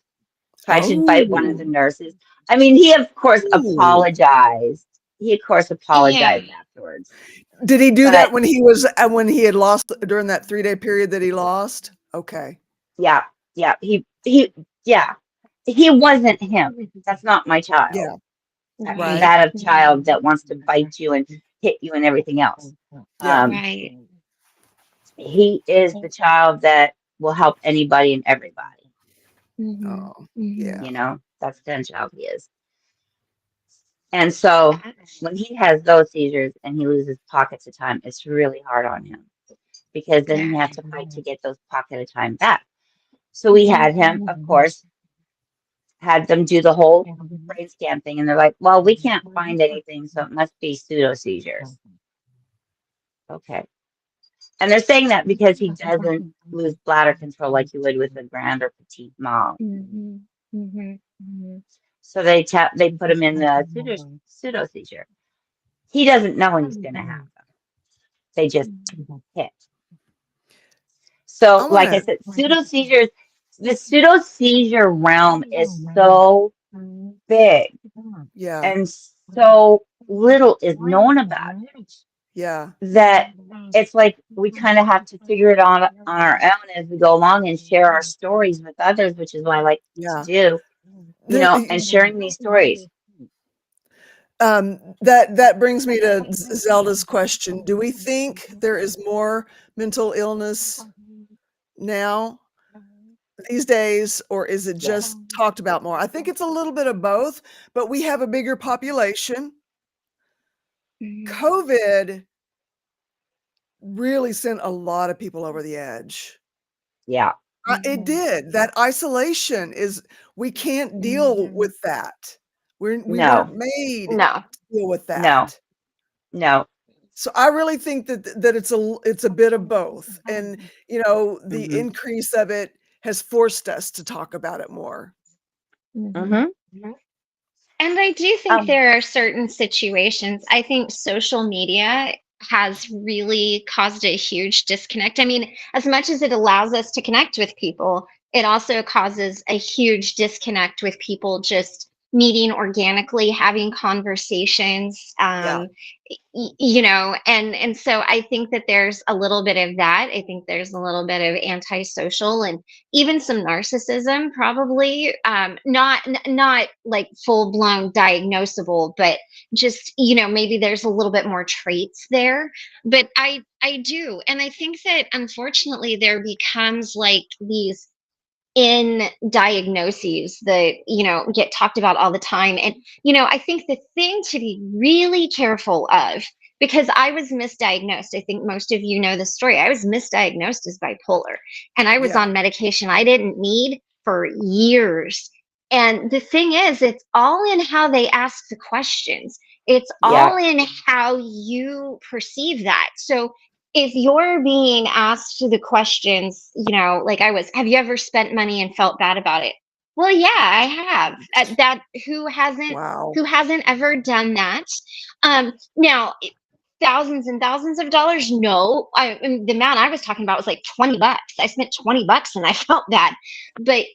Tried to bite one of Oh. the nurses. I mean, he of course Ooh. apologized. He of course Yeah. apologized afterwards. Did he do But that when he had lost during that 3-day period that he lost? Okay. yeah, yeah, yeah, he wasn't him. That's not my child. Yeah. That Right. Right. combative child that wants to bite you and hit you and everything else. Yeah. Right. He is the child that will help anybody and everybody. Mhm. Oh. Mhm. Yeah. You know, that's the kind of child he is. And so when he has those seizures and he loses pockets of time, it's really hard on him because then Yeah. he has to fight to get those pocket of time back. So we had him, of course, had them do the whole brain scan thing, and they're like, well, we can't find anything, so it must be pseudo seizures. Okay. And they're saying that because he doesn't lose bladder control like you would with a grand or petite mom. Mhm. Mhm. Mhm. So they put him in the pseudo seizure. He doesn't know when he's going to have them. They just hit. I So, like I wanna said, pseudo seizures, the pseudo seizure realm is so big yeah. and so little is known about it Yeah. that it's like we kind of have to figure it on our own as we go along and share our stories with others, which is what I like to Yeah. do, you The know, and sharing these stories. that brings me to Zelda's question. Do we think there is more mental illness now these days, or is it Yes. just talked about more? I think it's a little bit of both, but we have a bigger population. Mhm. COVID really sent a lot of people over the edge. Yeah. It Mhm. did. That isolation is we can't deal Mhm. with that. We weren't No, made No. to deal with no, that. no. So I really think that it's a bit of both, and, the Mm-hmm. increase of it has forced us to talk about it more. Mhm. Mm-hmm. And I do think Um, there are certain situations. I think social media has really caused a huge disconnect. I mean, as much as it allows us to connect with people, it also causes a huge disconnect with people just meeting organically, having conversations. Yeah, And so I think that there's a little bit of that. I think there's a little bit of antisocial and even some narcissism, probably. Not like full blown diagnosable, but just maybe there's a little bit more traits there. But I do, and I think that unfortunately there becomes like these in diagnoses that get talked about all the time. And I think the thing to be really careful of, because I was misdiagnosed, I think most of you know the story. I was misdiagnosed as bipolar, and I was yeah, on medication I didn't need for years. And the thing is, it's all in how they ask the questions. It's yeah, all in how you perceive that. So if you're being asked the questions, like I was, have you ever spent money and felt bad about it? Well, yeah, I have. That who hasn't wow. who hasn't ever done that? Now, thousands and thousands of dollars? No. The amount I was talking about was like $20. I spent $20 and I felt bad. But,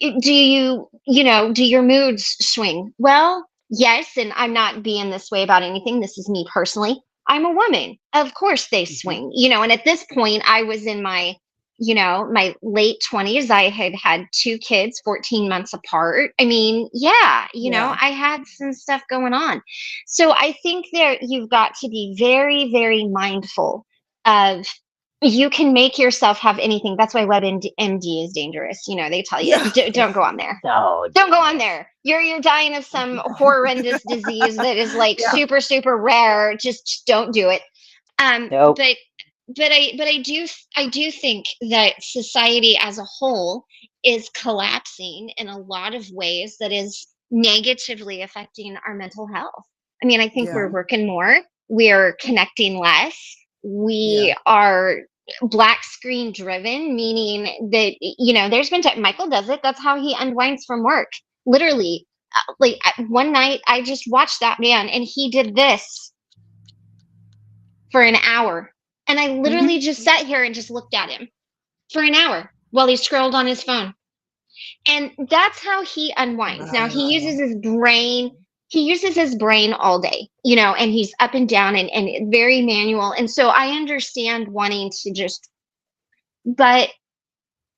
do do your moods swing? Well, yes. And I'm not being this way about anything. This is me personally. I'm a woman. Of course they swing, and at this point I was in my late 20s. I had two kids 14 months apart. I mean, yeah, Yeah. I had some stuff going on. So I think there you've got to be very, very mindful of, you can make yourself have anything. That's why WebMD is dangerous. They tell you, Yeah. Don't go on there. So Don't go on there. You're dying of some horrendous disease that is like Yeah. super, super rare. Just don't do it. nope. But I do think that society as a whole is collapsing in a lot of ways that is negatively affecting our mental health. I mean, I think Yeah. we're working more, we're connecting less, Yeah. we are black screen driven, meaning that there's been time Michael does it. That's how he unwinds from work. Literally, one night I just watched that man, and he did this for an hour. And I literally just sat here and just looked at him for an hour while he scrolled on his phone. And that's how he unwinds. Now he Wow. uses his brain. He uses his brain all day, and he's up and down and very manual. And so I understand wanting to just, but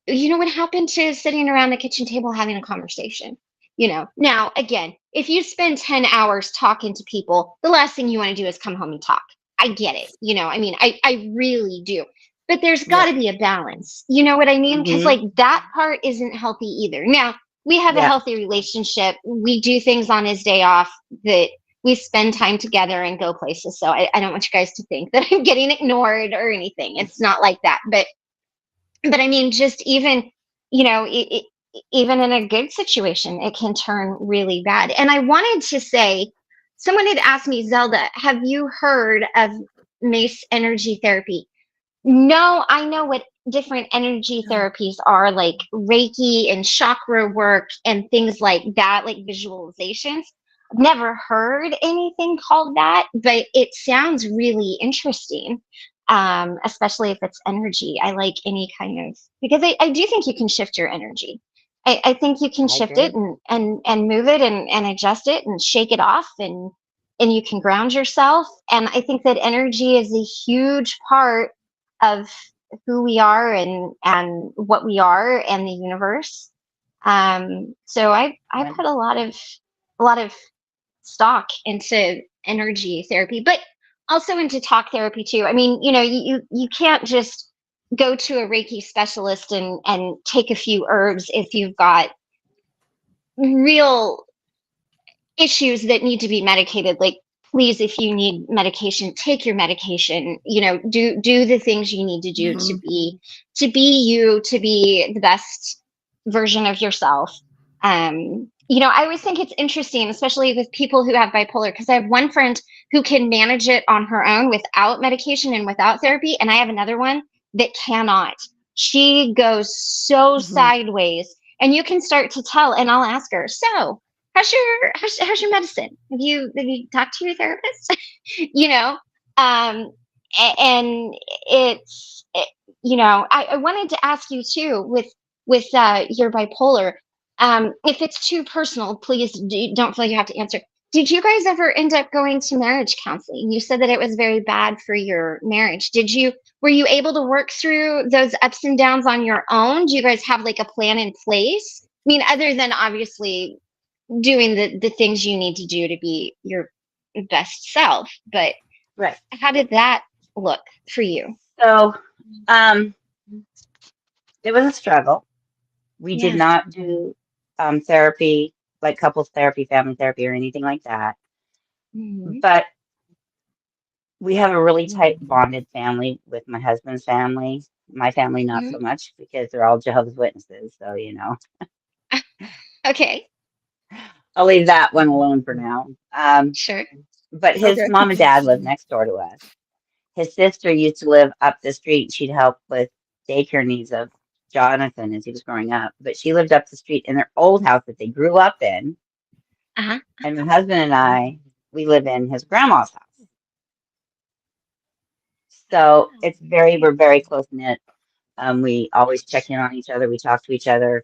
what happened to sitting around the kitchen table having a conversation? Now again, if you spend 10 hours talking to people, the last thing you want to do is come home and talk. I get it. I mean, I really do. But there's got Yeah. to be a balance. You know what I mean? Because like that part isn't healthy either. Now, we have a Yeah. healthy relationship. We do things on his day off that we spend time together and go places. So I don't want you guys to think that I'm getting ignored or anything. It's not like that. But I mean, just even, even in a good situation, it can turn really bad. And I wanted to say, someone had asked me, Zelda, have you heard of Mace energy therapy? No, I know what different energy therapies are, like Reiki and chakra work and things like that, like visualizations. I've never heard anything called that, but it sounds really interesting, especially if it's energy. I like any kind of, because I do think you can shift your energy. I think you can I shift agree. it and move it and adjust it and shake it off, and you can ground yourself. And I think that energy is a huge part of who we are and what we are and the universe. So I When- put a lot of stock into energy therapy, but also into talk therapy too. I mean, you can't just go to a Reiki specialist and take a few herbs if you've got real issues that need to be medicated. Like, please, if you need medication, take your medication. Do the things you need to do to Mhm. be you, to be the best version of yourself. I always think it's interesting, especially with people who have bipolar, because I have one friend who can manage it on her own without medication and without therapy, and I have another one that cannot. She goes so Mhm. sideways, and you can start to tell. And I'll ask her, so how's your medicine? Have you talked to your therapist? you know, um, and I wanted to ask you too, with your bipolar. If it's too personal, please don't feel you have to answer. Did you guys ever end up going to marriage counseling? You said that it was very bad for your marriage. Were you able to work through those ups and downs on your own? Do you guys have like a plan in place? I mean, other than obviously doing the things you need to do to be your best self, but Right. how did that look for you? So, um, it was a struggle. We did Yeah. not do therapy, like couples therapy, family therapy, or anything like that. Mhm. But we have a really tight bonded family with my husband's family. My family, not Mhm. so much because they're all Jehovah's Witnesses. So, Okay. I'll leave that one alone for now. Sure. But his Okay. mom and dad live next door to us. His sister used to live up the street. She'd help with daycare needs of Jonathan as he was growing up. But she lived up the street in their old house that they grew up in. Uh-huh. And my husband and I, we live in his grandma's house. So we're very close knit. We always check in on each other. We talk to each other.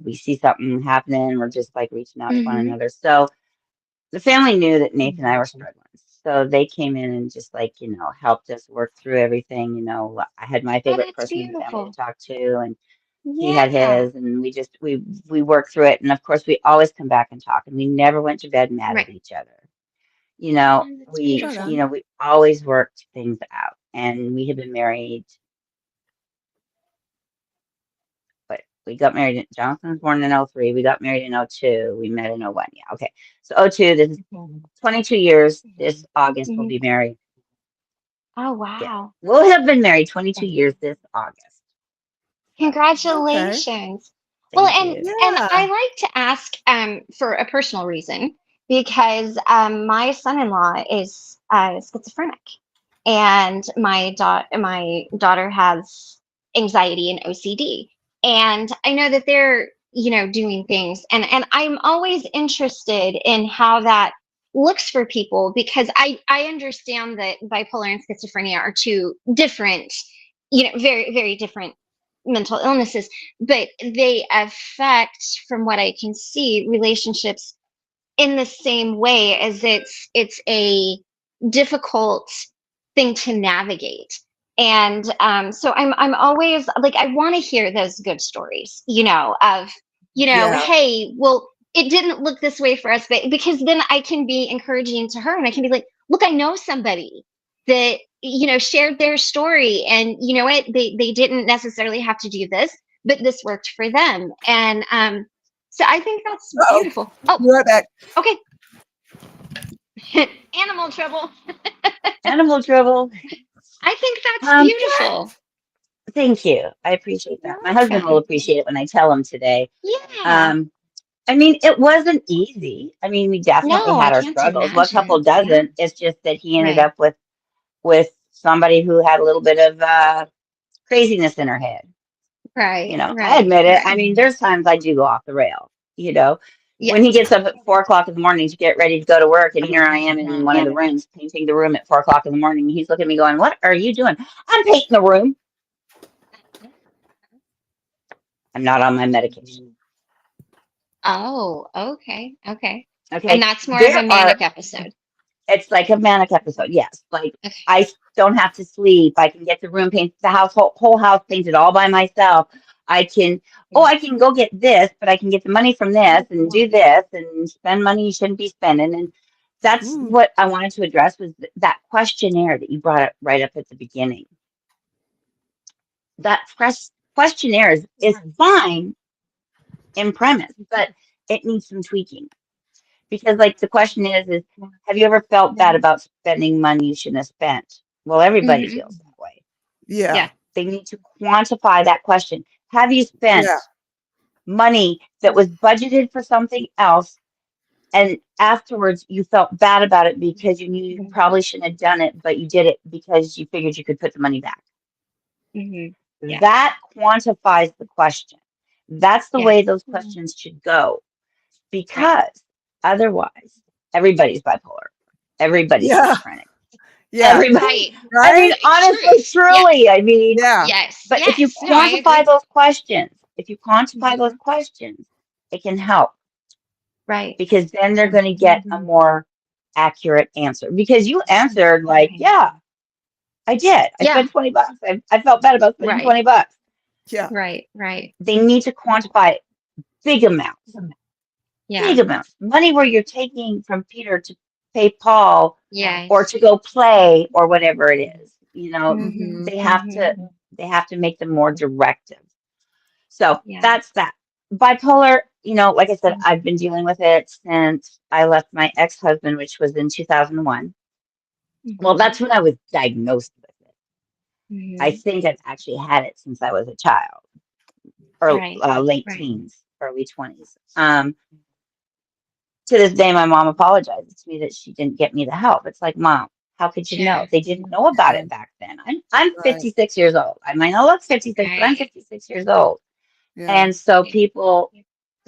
We see something happening. We're just like reaching out to one Mm-hmm. another. So the family knew that Nathan and I were struggling. So they came in and just like, helped us work through everything. I had my Oh, favorite that's person in the family to beautiful. talk to, and he had Yeah. his, and we worked through it. And of course, we always come back and talk, and we never went to bed mad at Right. each other. Oh, that's Right beautiful. on. We always worked things out, and we had been married. But we got married. Jonathan was born in 03. We got married in 02. We met in 01. Yeah, okay. So 02. This is 22 years. This August we'll Hmm. be married. Oh, Yeah, wow. we'll have been married 22 years this August. So Okay. Congratulations. Well, thank you. and Yeah. I like to ask for a personal reason because my son-in-law is schizophrenic, and my daughter has anxiety and OCD, and I know that they're doing things, and I'm always interested in how that looks for people because I understand that bipolar and schizophrenia are two different, very very different mental illnesses, but they affect, from what I can see, relationships in the same way as it's a difficult thing to navigate. And so I'm always like, I want to hear those good stories, of, Yeah. hey, well, it didn't look this way for us, but because then I can be encouraging to her and I can be like, look, I know somebody that shared their story, and you know what, they didn't necessarily have to do this, but this worked for them. And so I think that's Uh-oh. beautiful. Oh, Be right back. okay. Animal trouble. Animal trouble. I think that's Um, beautiful. Thank you. I appreciate You're that. My husband will welcome. appreciate it when I tell him today. Yeah. Um, it wasn't easy. We definitely No, I had our can't struggles. What couple imagine. Yeah. doesn't? It's just that he ended Right. up with somebody who had a little bit of craziness in her head. Right. I Right. admit it. Right. There's times I do go off the rail. Yeah. When he gets up at 4 o'clock in the morning to get ready to go to work, and here I am in one of the rooms painting the room at 4 o'clock in the morning. He's looking at me going, "What are you doing?" "I'm painting the room." I'm not on my medication. Oh, okay. Okay. And Okay. that's more of a manic episode. It's like a manic episode. Yes. Like Okay. I don't have to sleep. I can get the room painted, the whole house painted all by myself. I can go get this, but I can get the money from this and do this and spend money you shouldn't be spending. And that's Mm. what I wanted to address was that questionnaire that you brought up right up at the beginning. That questionnaire is fine in premise, but it needs some tweaking. Because like the question is have you ever felt bad about spending money you shouldn't have spent? Well, everybody Hmm. feels that way. Yeah. Yeah. They need to quantify that question. Have you Yeah. spent money that was budgeted for something else, and afterwards you felt bad about it because you knew you probably shouldn't have done it, but you did it because you figured you could put the money back? Hmm. Yeah. That quantifies the question. That's the Yeah. way those questions should go, Right. because otherwise everybody's bipolar. Everybody's Yeah. schizophrenic. Yeah. Everybody. Right. Right? Honestly, Truth. Yes. truly, Yeah. Yes. but if you Yes. No, I quantify agree. those questions, if you quantify those Hmm. questions, it can help, Right. because then they're going to get a more accurate answer. Because you answered like, yeah, I did. I Yeah. spent $20. I felt bad about spending Right. $20. Yeah. Right. Right. They need to quantify big amounts, Yeah. big amounts. Money where you're taking from Peter to pay Paul or Yes. to go play or whatever it is. Hmm. They have Hmm. to make them more directive. So Yeah. that's that. Bipolar, like I said, I've been dealing with it since I left my ex-husband, which was in 2001. Well, Hmm. that's when I was diagnosed with it. I Hmm. think I've actually had it since I was a child, or Right. late Right. teens, early 20s. To this day, my mom apologizes to me that she didn't get me the help. It's like, Mom, how could you know? Sure. They didn't know about Yeah. it back then. I'm Right. 56 years old. I might not look 56, but I'm Right. 56 years old. Yeah. And so people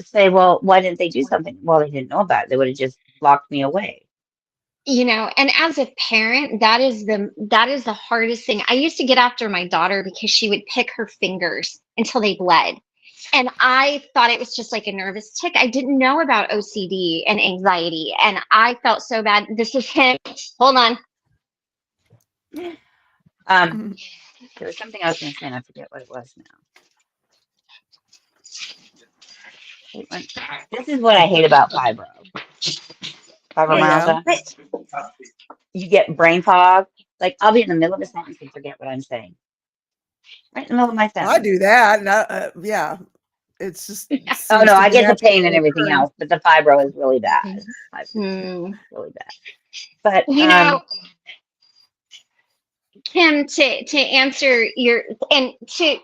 say, well, why didn't they do something? Well, they didn't know about it. They would have just locked me away. and as a parent, that is the hardest thing. I used to get after my daughter because she would pick her fingers until they bled. And I thought it was just like a nervous tick. I didn't know about OCD and anxiety. And I felt so bad. This is him. Hold on. There was something I was going to say, and I forget what it was now. This is what I hate about fibromyalgia. You get brain fog. Like, I'll be in the middle of a sentence and forget what I'm saying. Right in the middle of my sentence. I do that. And yeah, it's just. Oh, no, I get the pain and naturally everything occurring. else, but the fibro is really bad. Really bad. But, Kim, to answer and to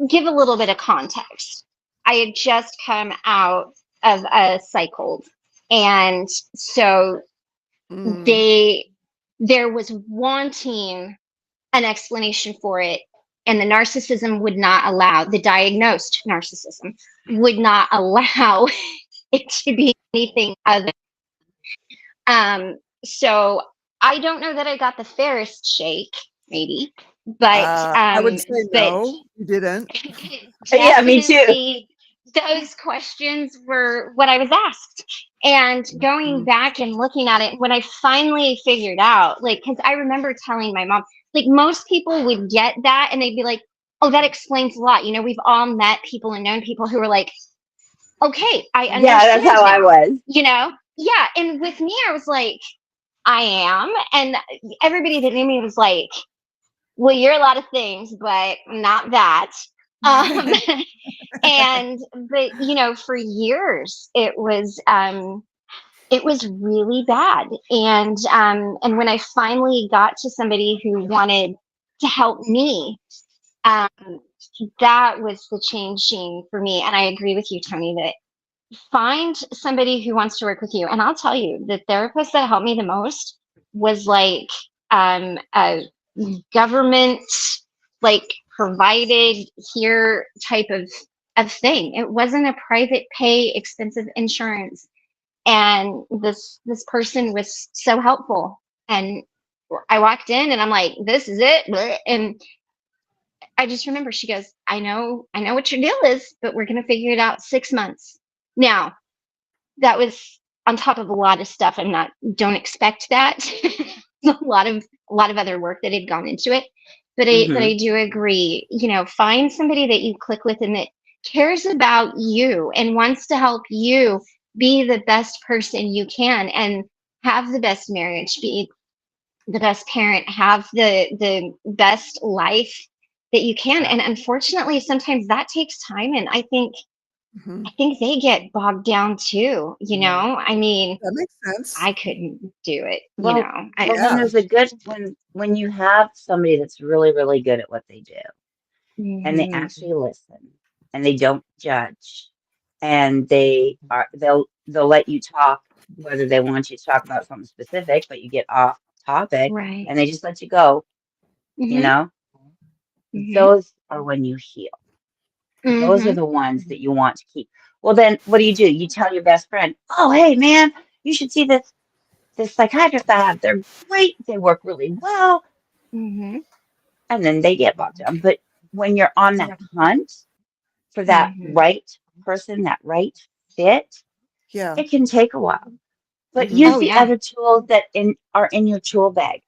give a little bit of context, I had just come out of a cycle, and so there was wanting an explanation for it, and the narcissism would not allow, the diagnosed narcissism would not allow it to be anything other. So I don't know that I got the fairest shake, maybe, but I would say no, you didn't. Yeah, me too. Those questions were what I was asked. And going back and looking at it, when I finally figured out, like, because I remember telling my mom, like, most people would get that and they'd be like, oh, that explains a lot. We've all met people and known people who were like, okay, I understand. Yeah, that's how I was. Yeah. And with me, I was like, I am. And everybody that knew me was like, well, you're a lot of things, but not that. But for years it was really bad. And when I finally got to somebody who wanted to help me, that was the changing for me. And I agree with you, Tony, that find somebody who wants to work with you. And I'll tell you, the therapist that helped me the most was like a government, like, provided here type of thing. It wasn't a private pay expensive insurance. And this person was so helpful. And I walked in and I'm like, this is it. And I just remember she goes, I know what your deal is, but we're going to figure it out 6 months. Now, that was on top of a lot of stuff. Don't expect that. a lot of other work that had gone into it. But I do agree, find somebody that you click with and that cares about you and wants to help you be the best person you can and have the best marriage, be the best parent, have the best life that you can. And unfortunately, sometimes that takes time. And I think they get bogged down too, I mean, that makes sense. I couldn't do it, Well, when there's a good, when you have somebody that's really, really good at what they do, and they actually listen, and they don't judge, and they'll let you talk, whether they want you to talk about something specific, but you get off topic, right. and they just let you go, those are when you heal. Those are the ones that you want to keep. Well, then what do? You tell your best friend, oh, hey, man, you should see this psychiatrist I have. They're great. They work really well. And then they get bogged down. But when you're on that hunt for that right person, that right fit, it can take a while. But use the other tools that are in your tool bag.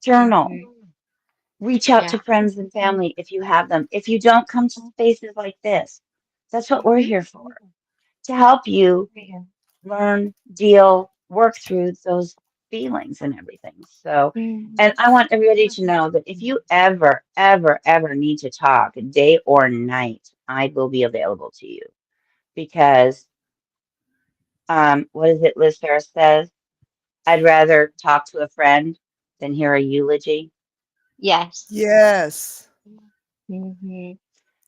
Journal. Reach out to friends and family if you have them. If you don't, come to spaces like this. That's what we're here for. To help you learn, deal, work through those feelings and everything. So, and I want everybody to know that if you ever, ever, ever need to talk, day or night, I will be available to you. Because, what is it Liz Ferris says? I'd rather talk to a friend than hear a eulogy. Yes. Yes. So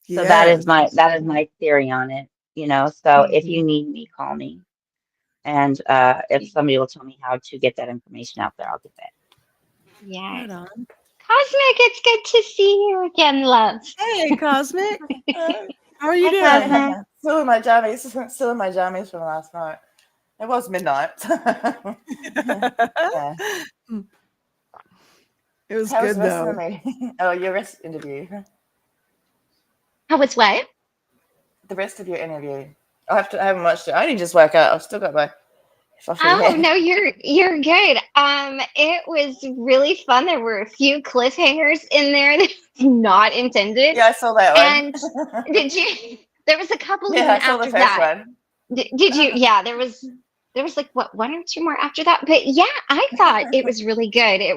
that is my theory on it. So if you need me, call me. And if somebody will tell me how to get that information out there, I'll get that. Yeah. Right on. Cosmic, it's good to see you again, love. Hey, Cosmic. How are you doing? Still in my jammies from last night. It was midnight. Yeah. It was How was good the rest of though. the meeting? Oh, your rest interview. How was what? The rest of your interview. I haven't watched it. I only just woke up. I've still got my fluffy Oh hair. no, you're good. It was really fun. There were a few cliffhangers in there that not intended. Yeah, I saw that one. And did you? There was a couple Yeah, even I saw the after first that. one. Did you? Yeah, there was like what, one or two more after that. But yeah, I thought it was really good. It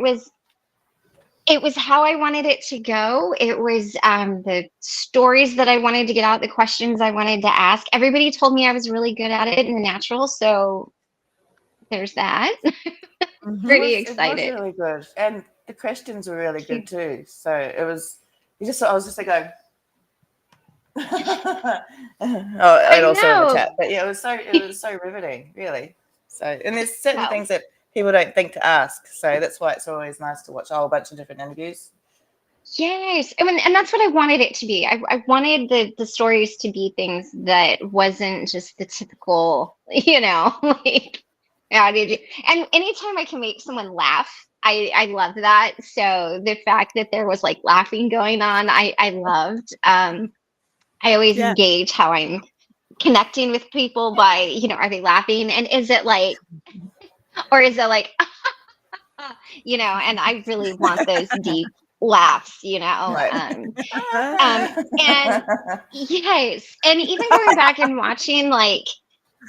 was how I wanted it to go. It was the stories that I wanted to get out, the questions I wanted to ask. Everybody told me I was really good at it in the natural, so there's that. Pretty It was excited. really good, and the questions were really good too. So it was. I was just like going. And also in the chat, know. but yeah, it was so riveting, really. So, and there's certain Well, things that people don't think to ask, so that's why it's always nice to watch a whole bunch of different interviews. yes. And that's what I wanted it to be. I wanted the stories to be things that wasn't just the typical, like, how did you? And anytime I can make someone laugh, I love that. So the fact that there was like laughing going on, I loved. I always Yeah. gauge how I'm connecting with people by, are they laughing? And is it like, or is it like, and I really want those deep laughs. Right. And yes, and even going back and watching like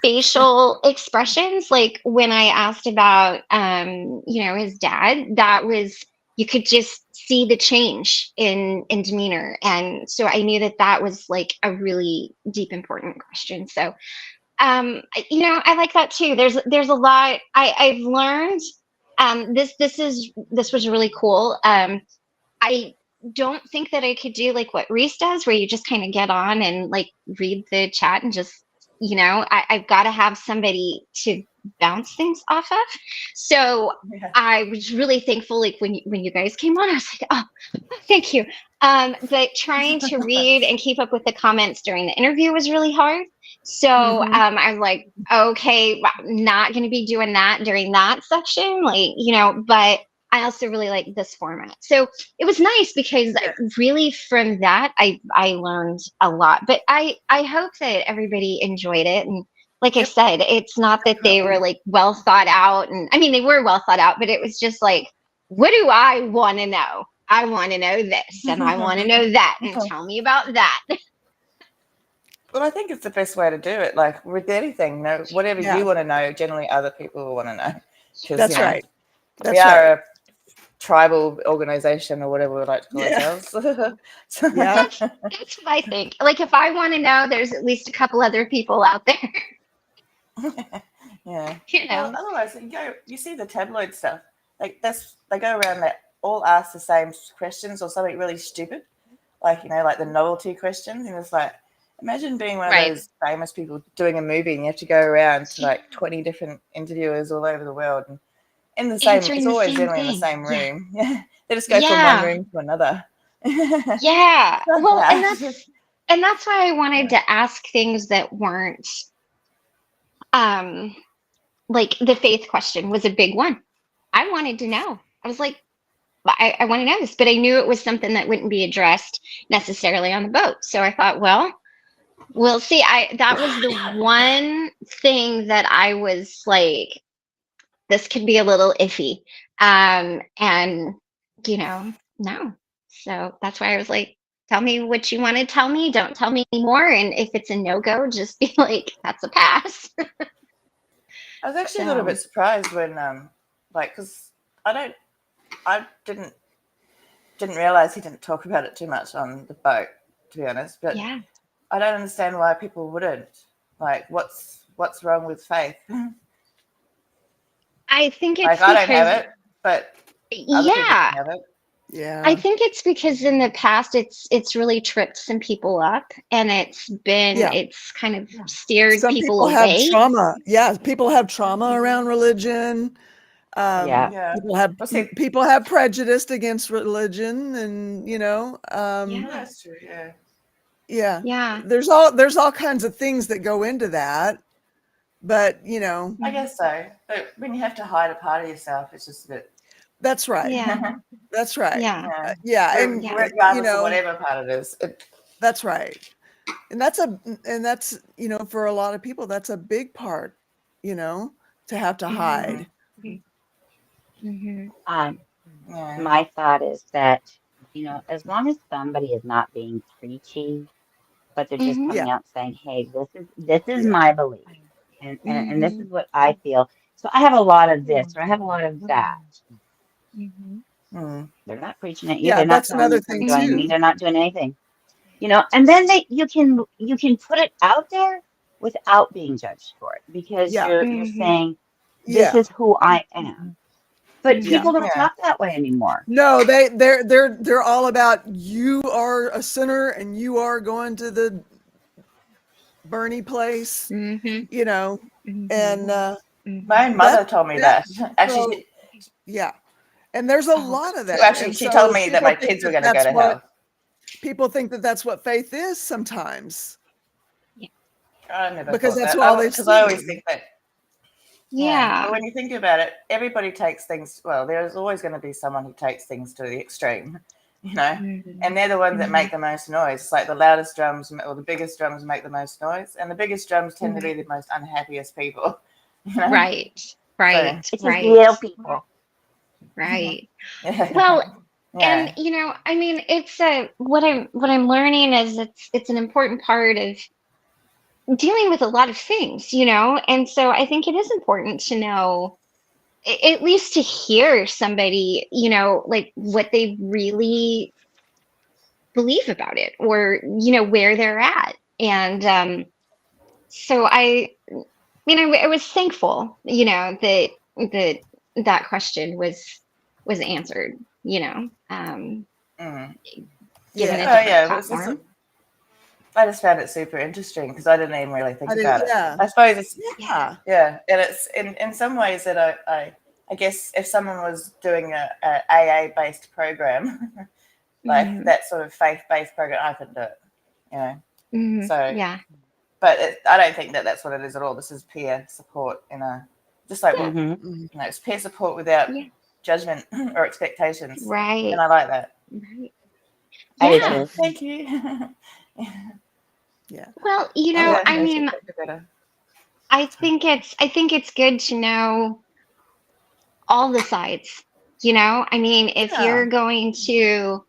facial expressions, like when I asked about, his dad, that was, you could just see the change in demeanor, and so I knew that was like a really deep, important question. So, I like that too. There's a lot I've learned. This was really cool. I don't think that I could do like what Reese does, where you just kind of get on and like read the chat and just, I've got to have somebody to bounce things off of. So Yeah. I was really thankful, like when you guys came on, I was like, oh, thank you. But trying to read and keep up with the comments during the interview was really hard. So I was like, okay, well, I'm not going to be doing that during that section, like, but I also really like this format. So it was nice because really from that I learned a lot. But I hope that everybody enjoyed it. And like I said, it's not that they were like well thought out, and I mean they were well thought out, but it was just like, what do I want to know? I want to know this, and I want to know that, and tell me about that. Well, I think it's the best way to do it. Like with anything, whatever you want to know, generally other people will want to know. That's right. We are a tribal organization, or whatever we like to call ourselves. Yeah. That's what I think. Like if I want to know, there's at least a couple other people out there. Yeah. Well, otherwise, you see the tabloid stuff. Like they go around, they all ask the same questions or something really stupid, like like the novelty questions, and it's like, imagine being one of those famous people doing a movie and you have to go around to like 20 different interviewers all over the world and in the same. Answering It's the always same generally in the thing. same room. Yeah, they just go from one room to another. Yeah. Well, and that's why I wanted to ask things that weren't like the faith question was a big one. I wanted to know. I was like, I want to know this, but I knew it was something that wouldn't be addressed necessarily on the boat. So I thought, well, we'll see. That was the one thing that I was like, this could be a little iffy. And no. So that's why I was like, tell me what you want to tell me. Don't tell me anymore. And if it's a no-go, just be like, that's a pass. I was actually a little bit surprised when, because I didn't realize he didn't talk about it too much on the boat, to be honest. But yeah, I don't understand why people wouldn't. Like, what's wrong with faith? I think it's like, I don't have it, but other people yeah. have it. Yeah. I think it's because in the past it's really tripped some people up, and it's kind of steered Some people people have away. trauma. Yeah, people have trauma around religion. Yeah. People have prejudice against religion, and That's true. yeah. Yeah. There's all kinds of things that go into that. But, you know, I guess so. But when you have to hide a part of yourself, it's just a bit. that's right. Yeah. That's right. Yeah. Yeah, Re- and, Yeah. you regardless of know, whatever part it is. that's right. And that's, you know, for a lot of people, that's a big part, you know, to have to hide. Mm-hmm. Yeah. My thought is that, you know, as long as somebody is not being preachy, but they're just Mm-hmm. Yeah, coming out saying, "Hey, this is yeah, my belief, and this Mm-hmm. is what I feel." So I have a lot of this, or I have a lot of that. Mm-hmm. Mm. They're not preaching at you. yeah, They're not that's telling you another to come thing join me. too. They're not doing anything, you know. And then you can put it out there without being judged for it because Yeah, you're Mm-hmm. saying, "This yeah, is who I am." But yeah. people don't Yeah. talk that way anymore. No, they're all about you are a sinner and you are going to the Bernie place, Mm-hmm. you know, Mm-hmm. and My that mother told me that that. Actually, so yeah, and there's a lot of that, and she told so me that people my think kids were that going to go that's to what hell. people think that that's what faith is sometimes I never because thought that's that. all they've Because I always seen. think that. Yeah, but Yeah. when you think about it, everybody takes things. Well, there's always going to be someone who takes things to the extreme, you know, Mm-hmm. and they're the ones that make the most noise. It's like the loudest drums or the biggest drums make the most noise, and the biggest drums tend to be the most unhappiest people, you know. Right. So, Right. It's just Right. little people. Right. yeah, Well, and yeah, you know, I mean, it's what I'm learning is it's an important part of dealing with a lot of things, you know, and so I think it is important to know at least to hear somebody, you know, like what they really believe about it or you know where they're at. And so I mean, I was thankful, you know, that that question was answered, you know, mm. given Yeah, a Oh different yeah. It was just platform. I just found it super interesting because I didn't even really think I did. about it. Yeah, I suppose it's Yeah. yeah, and it's in some ways that I guess if someone was doing a AA based program, like Hmm. that sort of faith based program, I couldn't do it, you know. Hmm. So, Yeah. but I don't think that that's what it is at all. This is peer support just like what Hmm. mhm. it's peer support without Yeah. judgment or expectations, and Right. I like that. Right. I do Yeah. too. Thank you. Yeah. Well, you I know, like Yeah, I makes me mean, feel better. I think it's good to know all the sides. You know, I mean, if yeah, you're going to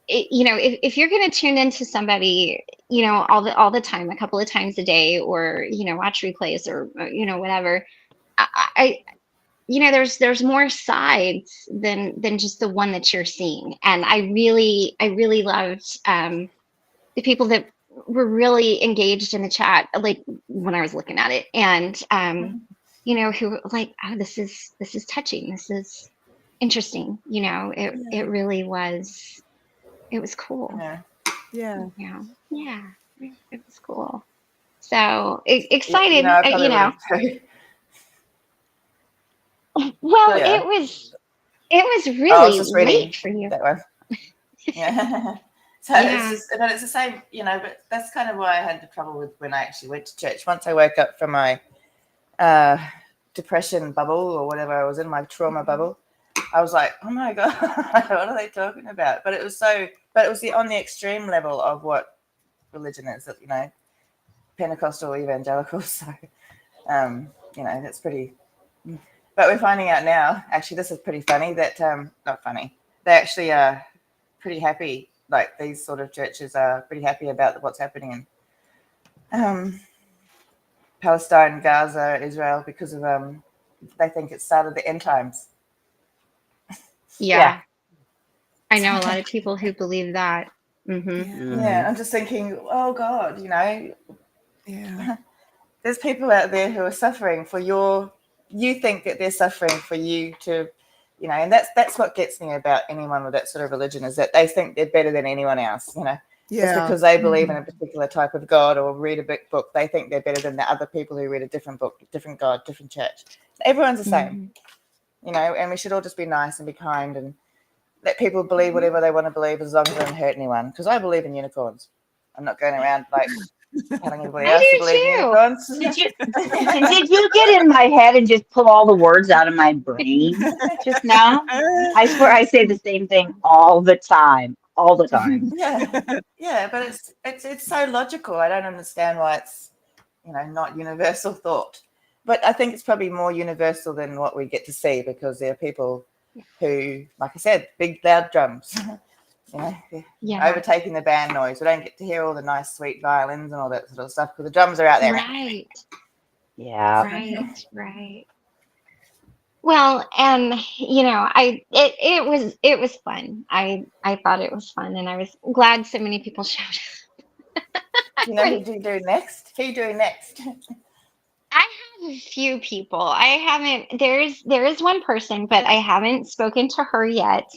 you know, if you're going to tune into somebody, you know, all the time, a couple of times a day, or you know, watch replays, or you know, whatever, I you know, there's more sides than just the one that you're seeing, and I really loved the people that were really engaged in the chat, like when I was looking at it, and you know, who were like, oh, this is touching, this is interesting, you know, yeah, it really was. It was cool. Yeah. yeah. Yeah. Yeah. It was cool. So Yeah, excited, I you probably would know. have too. Well, So yeah. it was I was really just reading late for you. that one. Yeah. So it's Yeah. just, but it's the same, but that's kind of why I had the trouble with when I actually went to church. Once I woke up from my uh, depression bubble or whatever I was in, my trauma bubble, I was like, oh my God, what are they talking about? But it was on the extreme level of what religion is, Pentecostal evangelicals. So, that's pretty. But we're finding out now, actually, this is pretty funny that, not funny, they actually are pretty happy. Like these sort of churches are pretty happy about what's happening in Palestine, Gaza, Israel, because of they think it's started the end times. Yeah. Yeah. I know a lot of people who believe that. Mm-hmm. Yeah, Yeah, Hmm. I'm just thinking, oh God, yeah, there's people out there who are suffering for you think that they're suffering for you to, and that's what gets me about anyone with that sort of religion is that they think they're better than anyone else, Just yeah, because they believe in Mm-hmm. a particular type of God or read a big book, they think they're better than the other people who read a different book, different God, different church. Everyone's the same, Mm-hmm. and we should all just be nice and be kind and let people believe whatever they want to believe as long as they don't hurt anyone. Because I believe in unicorns. I'm not going around like telling everybody else to I believe do unicorns. Did you get in my head and just pull all the words out of my brain just now? I swear I say the same thing all the time. All the time. Yeah, but it's so logical. I don't understand why it's not universal thought. But I think it's probably more universal than what we get to see, because there are people who, like I said, big loud drums, overtaking the band noise. We don't get to hear all the nice sweet violins and all that sort of stuff because the drums are out there. Right. Yeah. Right. Well, and it was fun. I thought it was fun, and I was glad so many people showed up. You know who you do next? Who you doing next? I have a few people. I haven't. There is one person, but I haven't spoken to her yet.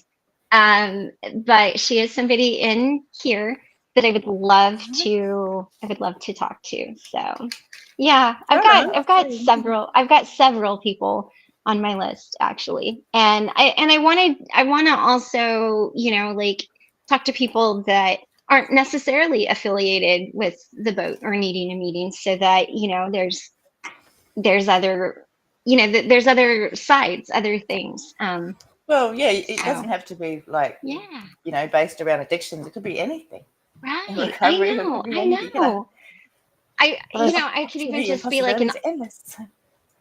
But she is somebody in here that I would love to. I would love to talk to. So, yeah, I've got several people on my list actually, and I want to also like talk to people that aren't necessarily affiliated with the boat or needing a meeting, so that there's other there's other sides, other things. Well, yeah, it doesn't have to be like based around addictions. It could be anything. Right. Recovery, I know. could be anything. I could even just be like endless.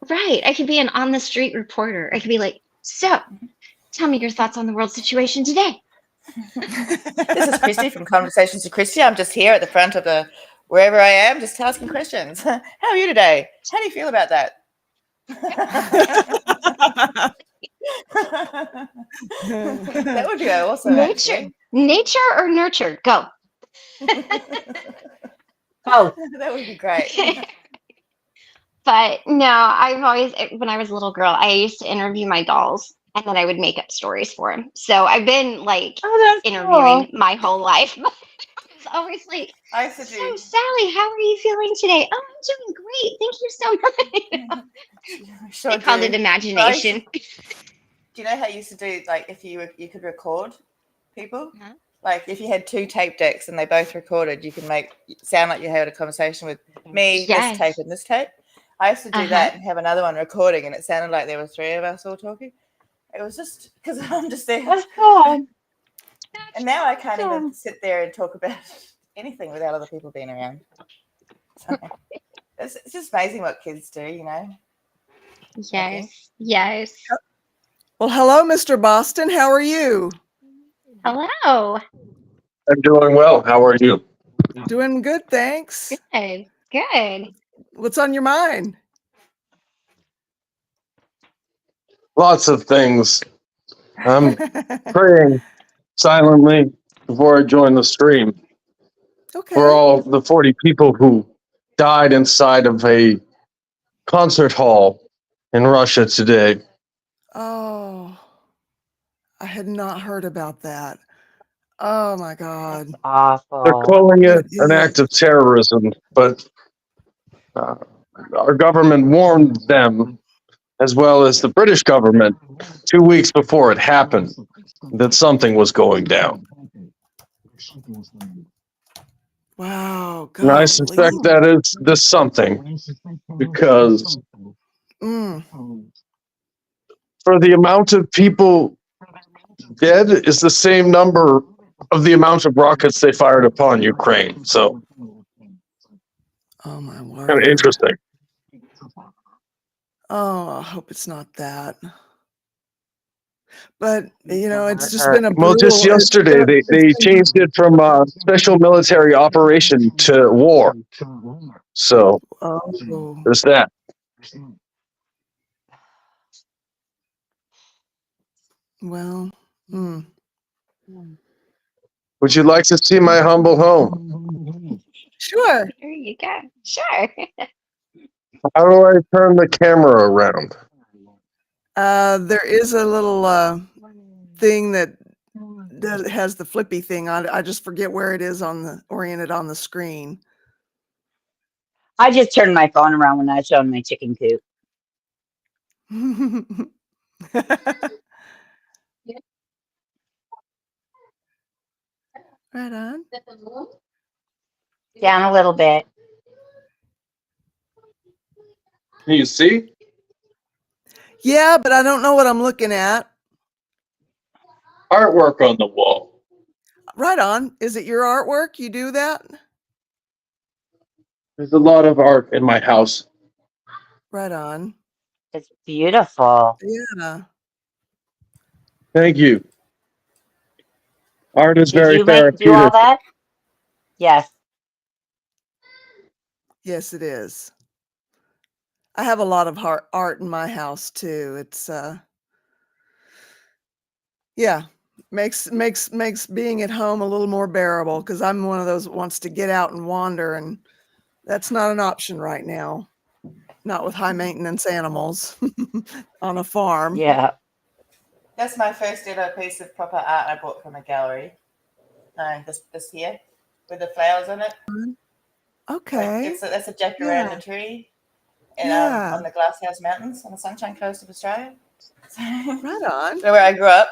Right. I could be an on the street reporter. I could be like, so tell me your thoughts on the world situation today. This is Christy from Conversations with Christy. I'm just here at the front of the wherever I am, just asking questions. How are you today? How do you feel about that? That would be awesome. Nature or nurture? Go. Oh, that would be great. But no, I've always, when I was a little girl, I used to interview my dolls, and then I would make up stories for them. So I've been like interviewing my whole life. It's always like, so Sally, how are you feeling today? Oh, I'm doing great. Thank you so much. Sure, I called it imagination. Do you know how you used to do, like, if you could record people? Huh? Like, if you had two tape decks and they both recorded, you can sound like you had a conversation with me, this tape and this tape. I used to do that and have another one recording, and it sounded like there were three of us all talking. It was just because I'm just there. That's fun. And now I can't even sit there and talk about anything without other people being around. So it's just amazing what kids do, Yes. Well, hello, Mr. Boston. How are you? Hello. I'm doing well. How are you? Doing good, thanks. Good. What's on your mind? Lots of things. I'm praying silently before I join the stream for all the 40 people who died inside of a concert hall in Russia today. Oh, I had not heard about that. Oh my God. That's awful. They're calling it an act of terrorism, but our government warned them, as well as the British government, 2 weeks before it happened, that something was going down. Wow. And I suspect that is the something, because for the amount of people dead is the same number of the amount of rockets they fired upon Ukraine. So, oh my word. Kind of interesting. Oh, I hope it's not that. But, it's just been a brutal... Well, just yesterday, they changed it from special military operation to war. So, there's that. Well, Would you like to see my humble home? Sure. There you go. Sure. How do I turn the camera around? There is a little thing that has the flippy thing on it. I just forget where it is oriented on the screen. I just turned my phone around when I was showing my chicken coop. Right on. Down a little bit. Can you see? Yeah, but I don't know what I'm looking at. Artwork on the wall. Right on. Is it your artwork? You do that? There's a lot of art in my house. Right on. It's beautiful. Yeah. Thank you. Art is Did very you do all therapeutic. that? Yes. Yes, it is. I have a lot of art in my house too. It's yeah, makes being at home a little more bearable because I'm one of those that wants to get out and wander, and that's not an option right now. Not with high maintenance animals on a farm. Yeah. That's my first ever piece of proper art I bought from a gallery. No, this here with the flowers on it. Like Okay. that's a jacaranda Yeah. tree, and Yeah. on the Glasshouse Mountains on the Sunshine Coast of Australia. Right on. So where I grew up,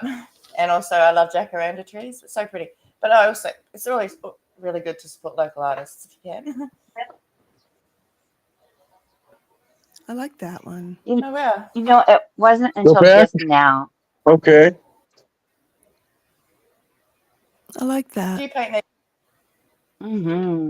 and also I love jacaranda trees. It's so pretty. But I also it's always really good to support local artists if you can. I like that one. Oh wow! You know, it wasn't Go until back. just now. Okay. I like Do that. you paint that? Hmm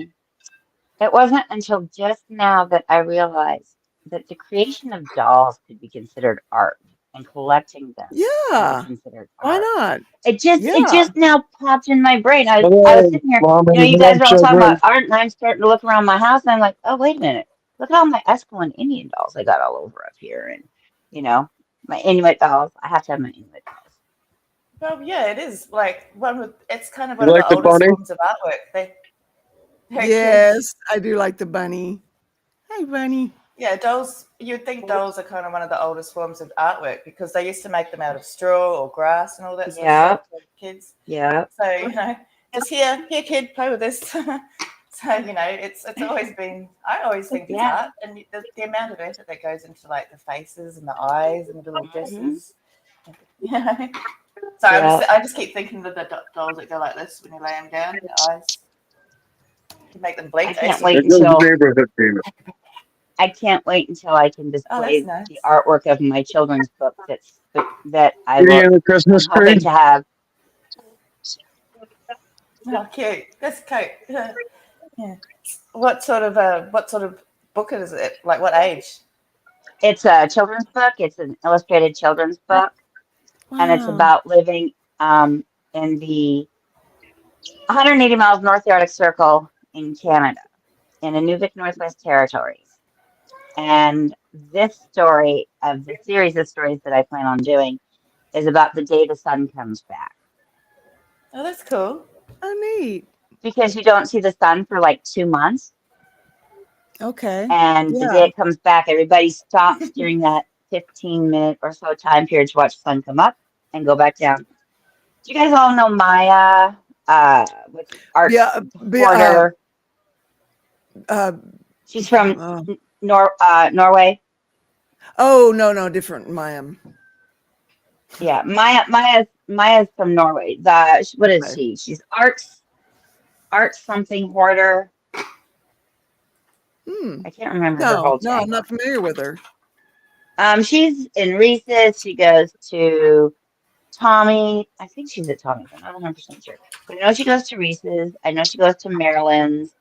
It wasn't until just now that I realized that the creation of dolls could be considered art, and collecting them could be Yeah. considered Why art. not? It Yeah. just now popped in my brain. I was Hello, sitting here, Mom you know, and you guys are all talking about grandchildren. art, and I'm starting to look around my house, and I'm like, oh, wait a minute. Look at all my Eskimo and Indian dolls I got all over up here. And, you know, my Inuit dolls. I have to have my Inuit dolls. Well, yeah, it is like it's kind of You one of like the the oldest bunny? forms of artwork. They're cute. Yes, I do like the bunny. Hey, bunny. Yeah, dolls. You'd think dolls are kind of one of the oldest forms of artwork because they used to make them out of straw or grass and all that sort of Yeah, stuff for kids. yeah, So just here, kid, play with this. So it's always been. I always think it's yeah. art, and the amount of effort that goes into like the faces and the eyes and the little hmm dresses. So Yeah. I just keep thinking of the dolls that go like this when you lay them down. The eyes, you make them I blink. can't There wait goes the until neighborhood team. I can't wait until I can Oh, that's display nice. the artwork of my children's book that Pretty in the Christmas I'm hoping tree. to have. Oh, cute. That's cute. Yeah. What sort of book is it? Like what age? It's a children's book. It's an illustrated children's book, and it's Wow. about living in the 180 miles North Arctic Circle in Canada, in Nunavut Northwest Territories. And this story of the series of stories that I plan on doing is about the day the sun comes back. Oh, that's cool. Oh, neat. Because you don't see the sun for like 2 months. Okay. And the day Yeah. it comes back, everybody stops during that 15-minute or so time period to watch the sun come up and go back down. Do you guys all know Maya, art Yeah. hoarder? Uh, She's from oh. Norway. Oh, no, different. Mayim. Yeah, Maya's from Norway. What is Okay. she? She's art something hoarder. I can't remember her whole No, I'm tagline. not familiar with her. She's in Reese's. She goes to Tommy. I think she's at Tommy's. I'm not 100% sure. But I know she goes to Reese's. I know she goes to Maryland's.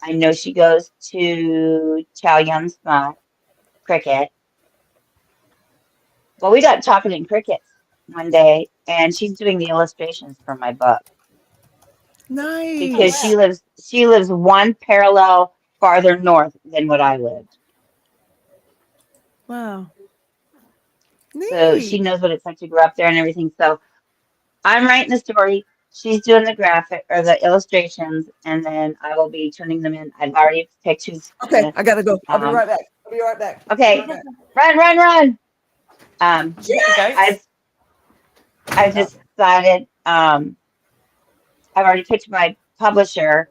I know she goes to Chow Yun Smart Cricket. Well, we got talking in crickets one day, and she's doing the illustrations for my book Oh because Nice. wow. she lives one parallel farther north than what I lived. Wow. So she Neat. knows what it's like to grow up there and everything. So I'm writing the story. She's doing the graphic or the illustrations, and then I will be turning them in. I've already picked who's Okay, gonna. I gotta go. I'll be right back. I'll be right back. Okay, Right back. run. You got the goats? I've decided. I've already picked my publisher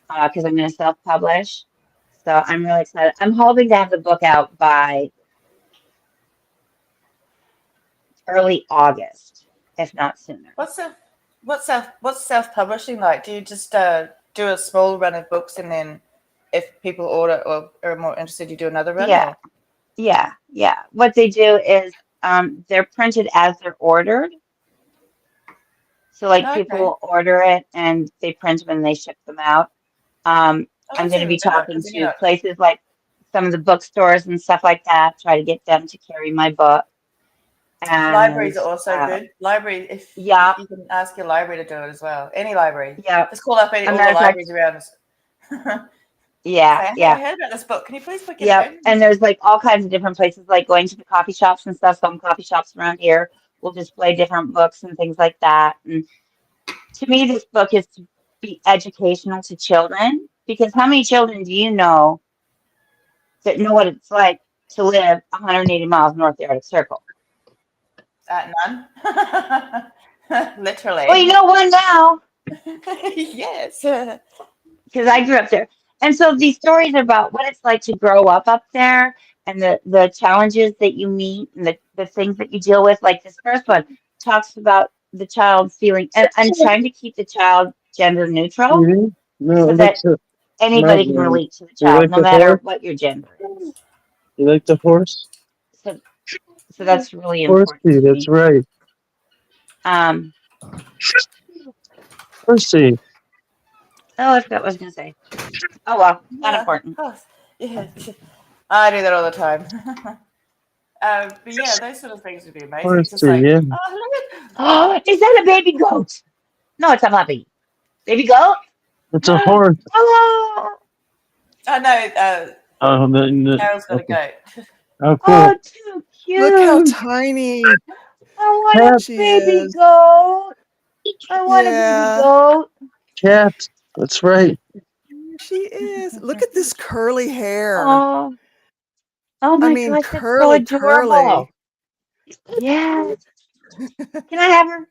because I'm going to self-publish. So I'm really excited. I'm hoping to have the book out by early August, if not sooner. What's self-publishing like? Do you just do a small run of books and then if people order or are more interested, you do another run? Yeah. Or? Yeah, yeah. What they do is they're printed as they're ordered. So like people Okay. will order it and they print them and they ship them out. Oh, I'm that's going to even be better talking because then you're to not. places like some of the bookstores and stuff like that, try to get them to carry my book. And Libraries are also good. Library, if yeah, you can ask your library to do it as well. Any library. yeah. Just call up A all the matter of fact, libraries around. yeah, Say, hey, I yeah. heard about this book. Can you please put get it Yep. home? And there's like all kinds of different places, like going to the coffee shops and stuff. Some coffee shops around here will display different books and things like that. And to me, this book is to be educational to children because how many children do you know that know what it's like to live 180 miles north of the Arctic Circle? None. Well, Literally. you know one now Yes. because I grew up there. And so these stories are about what it's like to grow up there and the challenges that you meet and the things that you deal with. Like this first one talks about the child feeling, and I'm trying to keep the child gender neutral No, so it that looks a anybody can mountain. relate to the You child, like no the matter horse? what your gender is. You like the horse? So, so that's really important Horsey, to that's me. right. Um, Horsey. oh, I forgot what I was going to say. Oh, well, not Yeah. important. Oh, yeah. I do that all the time. But yeah, those sort of things would be amazing. It's just Horsey, like, yeah. oh, look at. Oh, is that a baby goat? No, it's a puppy. Baby goat? It's a horse. Hello. Oh no, Oh, Carol's got a okay. goat. Oh, Oh, cool. too Look how cute. tiny I want a Cat, she baby is. goat. I want a baby Yeah, goat. cat. That's right. she is. Look at this curly hair. Oh, oh I my mean, gosh, that's so curly, adorable. curly. Yes. Can I have her?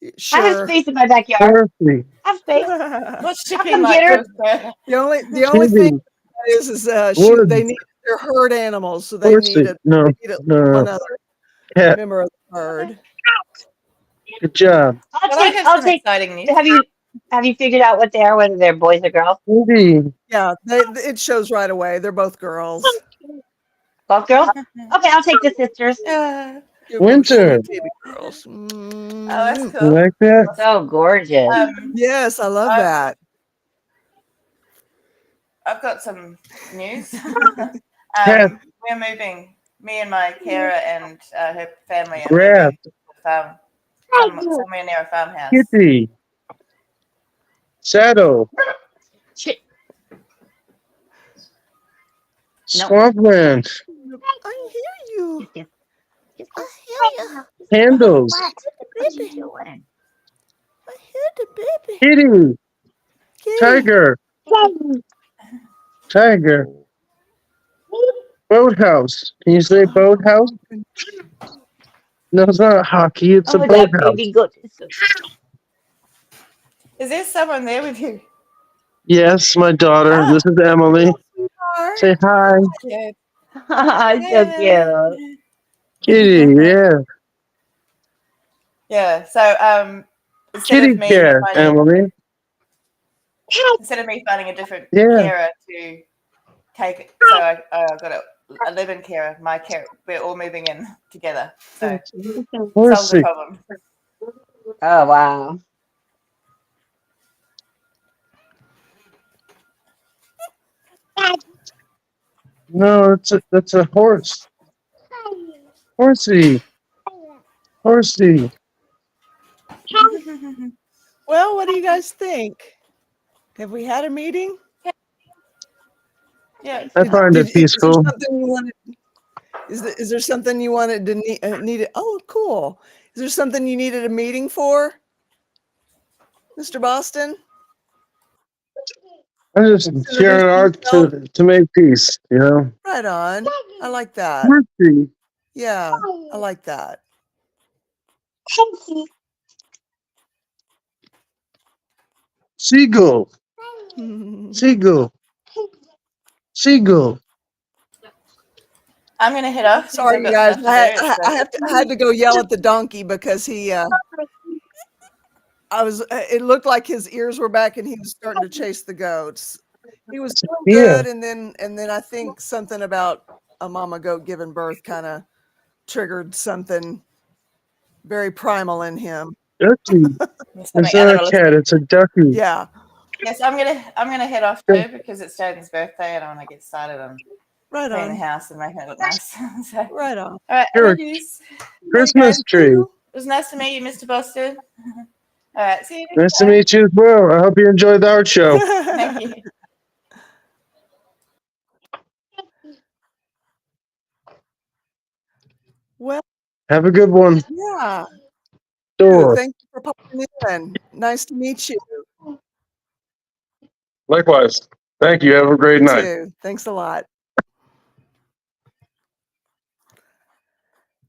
I have a Sure. space in my backyard. Horsey. I have space. What's I'll shipping come like get her. this? Claire? The only thing Kitty. is they Wood. need they're herd animals, so Horsey. No, they need at least no. one other Cat. member of the Okay. herd. Good job. But I have I'll some take, exciting news. have you figured out what they are, whether they're boys or girls? Kitty. Yeah, it shows right away. They're both girls. Both girls? Okay, I'll take the sisters. Yeah. Super Winter. sweet baby girls. Oh, that's Mm. You cool. like that? So gorgeous. Yes, I love I've, that. I've got some news. Cat. We're moving. Me and my carer and her family are Grass. moving to the farm, somewhere near a farmhouse. Kitty. Shadow. Shit. No. Swampland. I hear you. I hear you. Candles. What you doing? I hear the baby. Kitty. Kitty. Tiger. Tiger. Boathouse. Can you say boathouse? No, it's not hockey. It's a Oh, that boathouse. baby goat is so Is there someone there with you? Yes, my daughter. This is Emily. Sweetheart. Say hi. Yeah. so cute. Kitty, yeah. Yeah. So instead Kitty of me cat, finding Emily. a different Yeah. carer to take, so I've got a live-in carer. My carer, we're all moving in together. So solves the Horsey. problem. Oh, wow. No, that's a horse. Horsey. Horsey. Well, what do you guys think? Have we had a meeting? Yeah. I find it Is there peaceful. something you wanted? Is there something you wanted to need? Oh, cool. Is there something you needed a meeting for, Mr. Boston? I'm just sharing art to make peace, you know? Right on. I like that. Horsey. Yeah, I like that. Seagull. Seagull. Seagull. I'm gonna head off. 'Cause Sorry, I've you got guys. stuff to do. I had to go yell at the donkey because it looked like his ears were back and he was starting to chase the goats. He was doing Yeah. good, and then I think something about a mama goat giving birth kind of triggered something very primal in him. Ducky. There's It's something not a animalistic. cat, it's a ducky. Yeah. Yes, I'm gonna head off too because it's Jaden's birthday and I want to get started on Right cleaning the on. house and making it look nice. So, Right on. all right, I Sure. love yous. Christmas tree. It was nice to meet you, Mr. Boston. All right, see you next Nice to time. meet you as well. I hope you enjoyed the art show. Thank you. Well, Have a good one. yeah. Sure. Thank you for popping in. Nice to meet you. Likewise. Thank you. Have a great You night. too. Thanks a lot.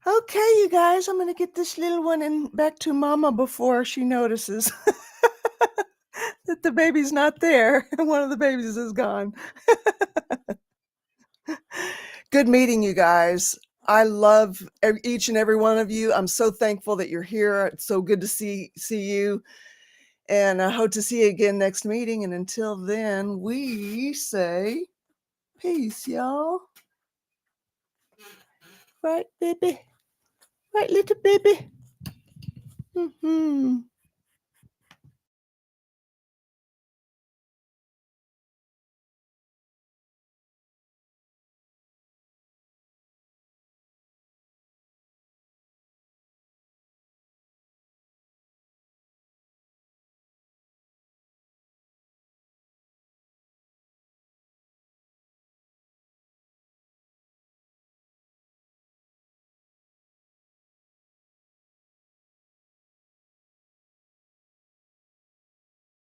Okay, you guys, I'm going to get this little one in back to mama before she notices that the baby's not there. One of the babies is gone. Good meeting you guys. I love each and every one of you. I'm so thankful that you're here. It's so good to see you. And I hope to see you again next meeting. And until then, we say peace, y'all. Right, baby? Right, little baby? Mm-hmm.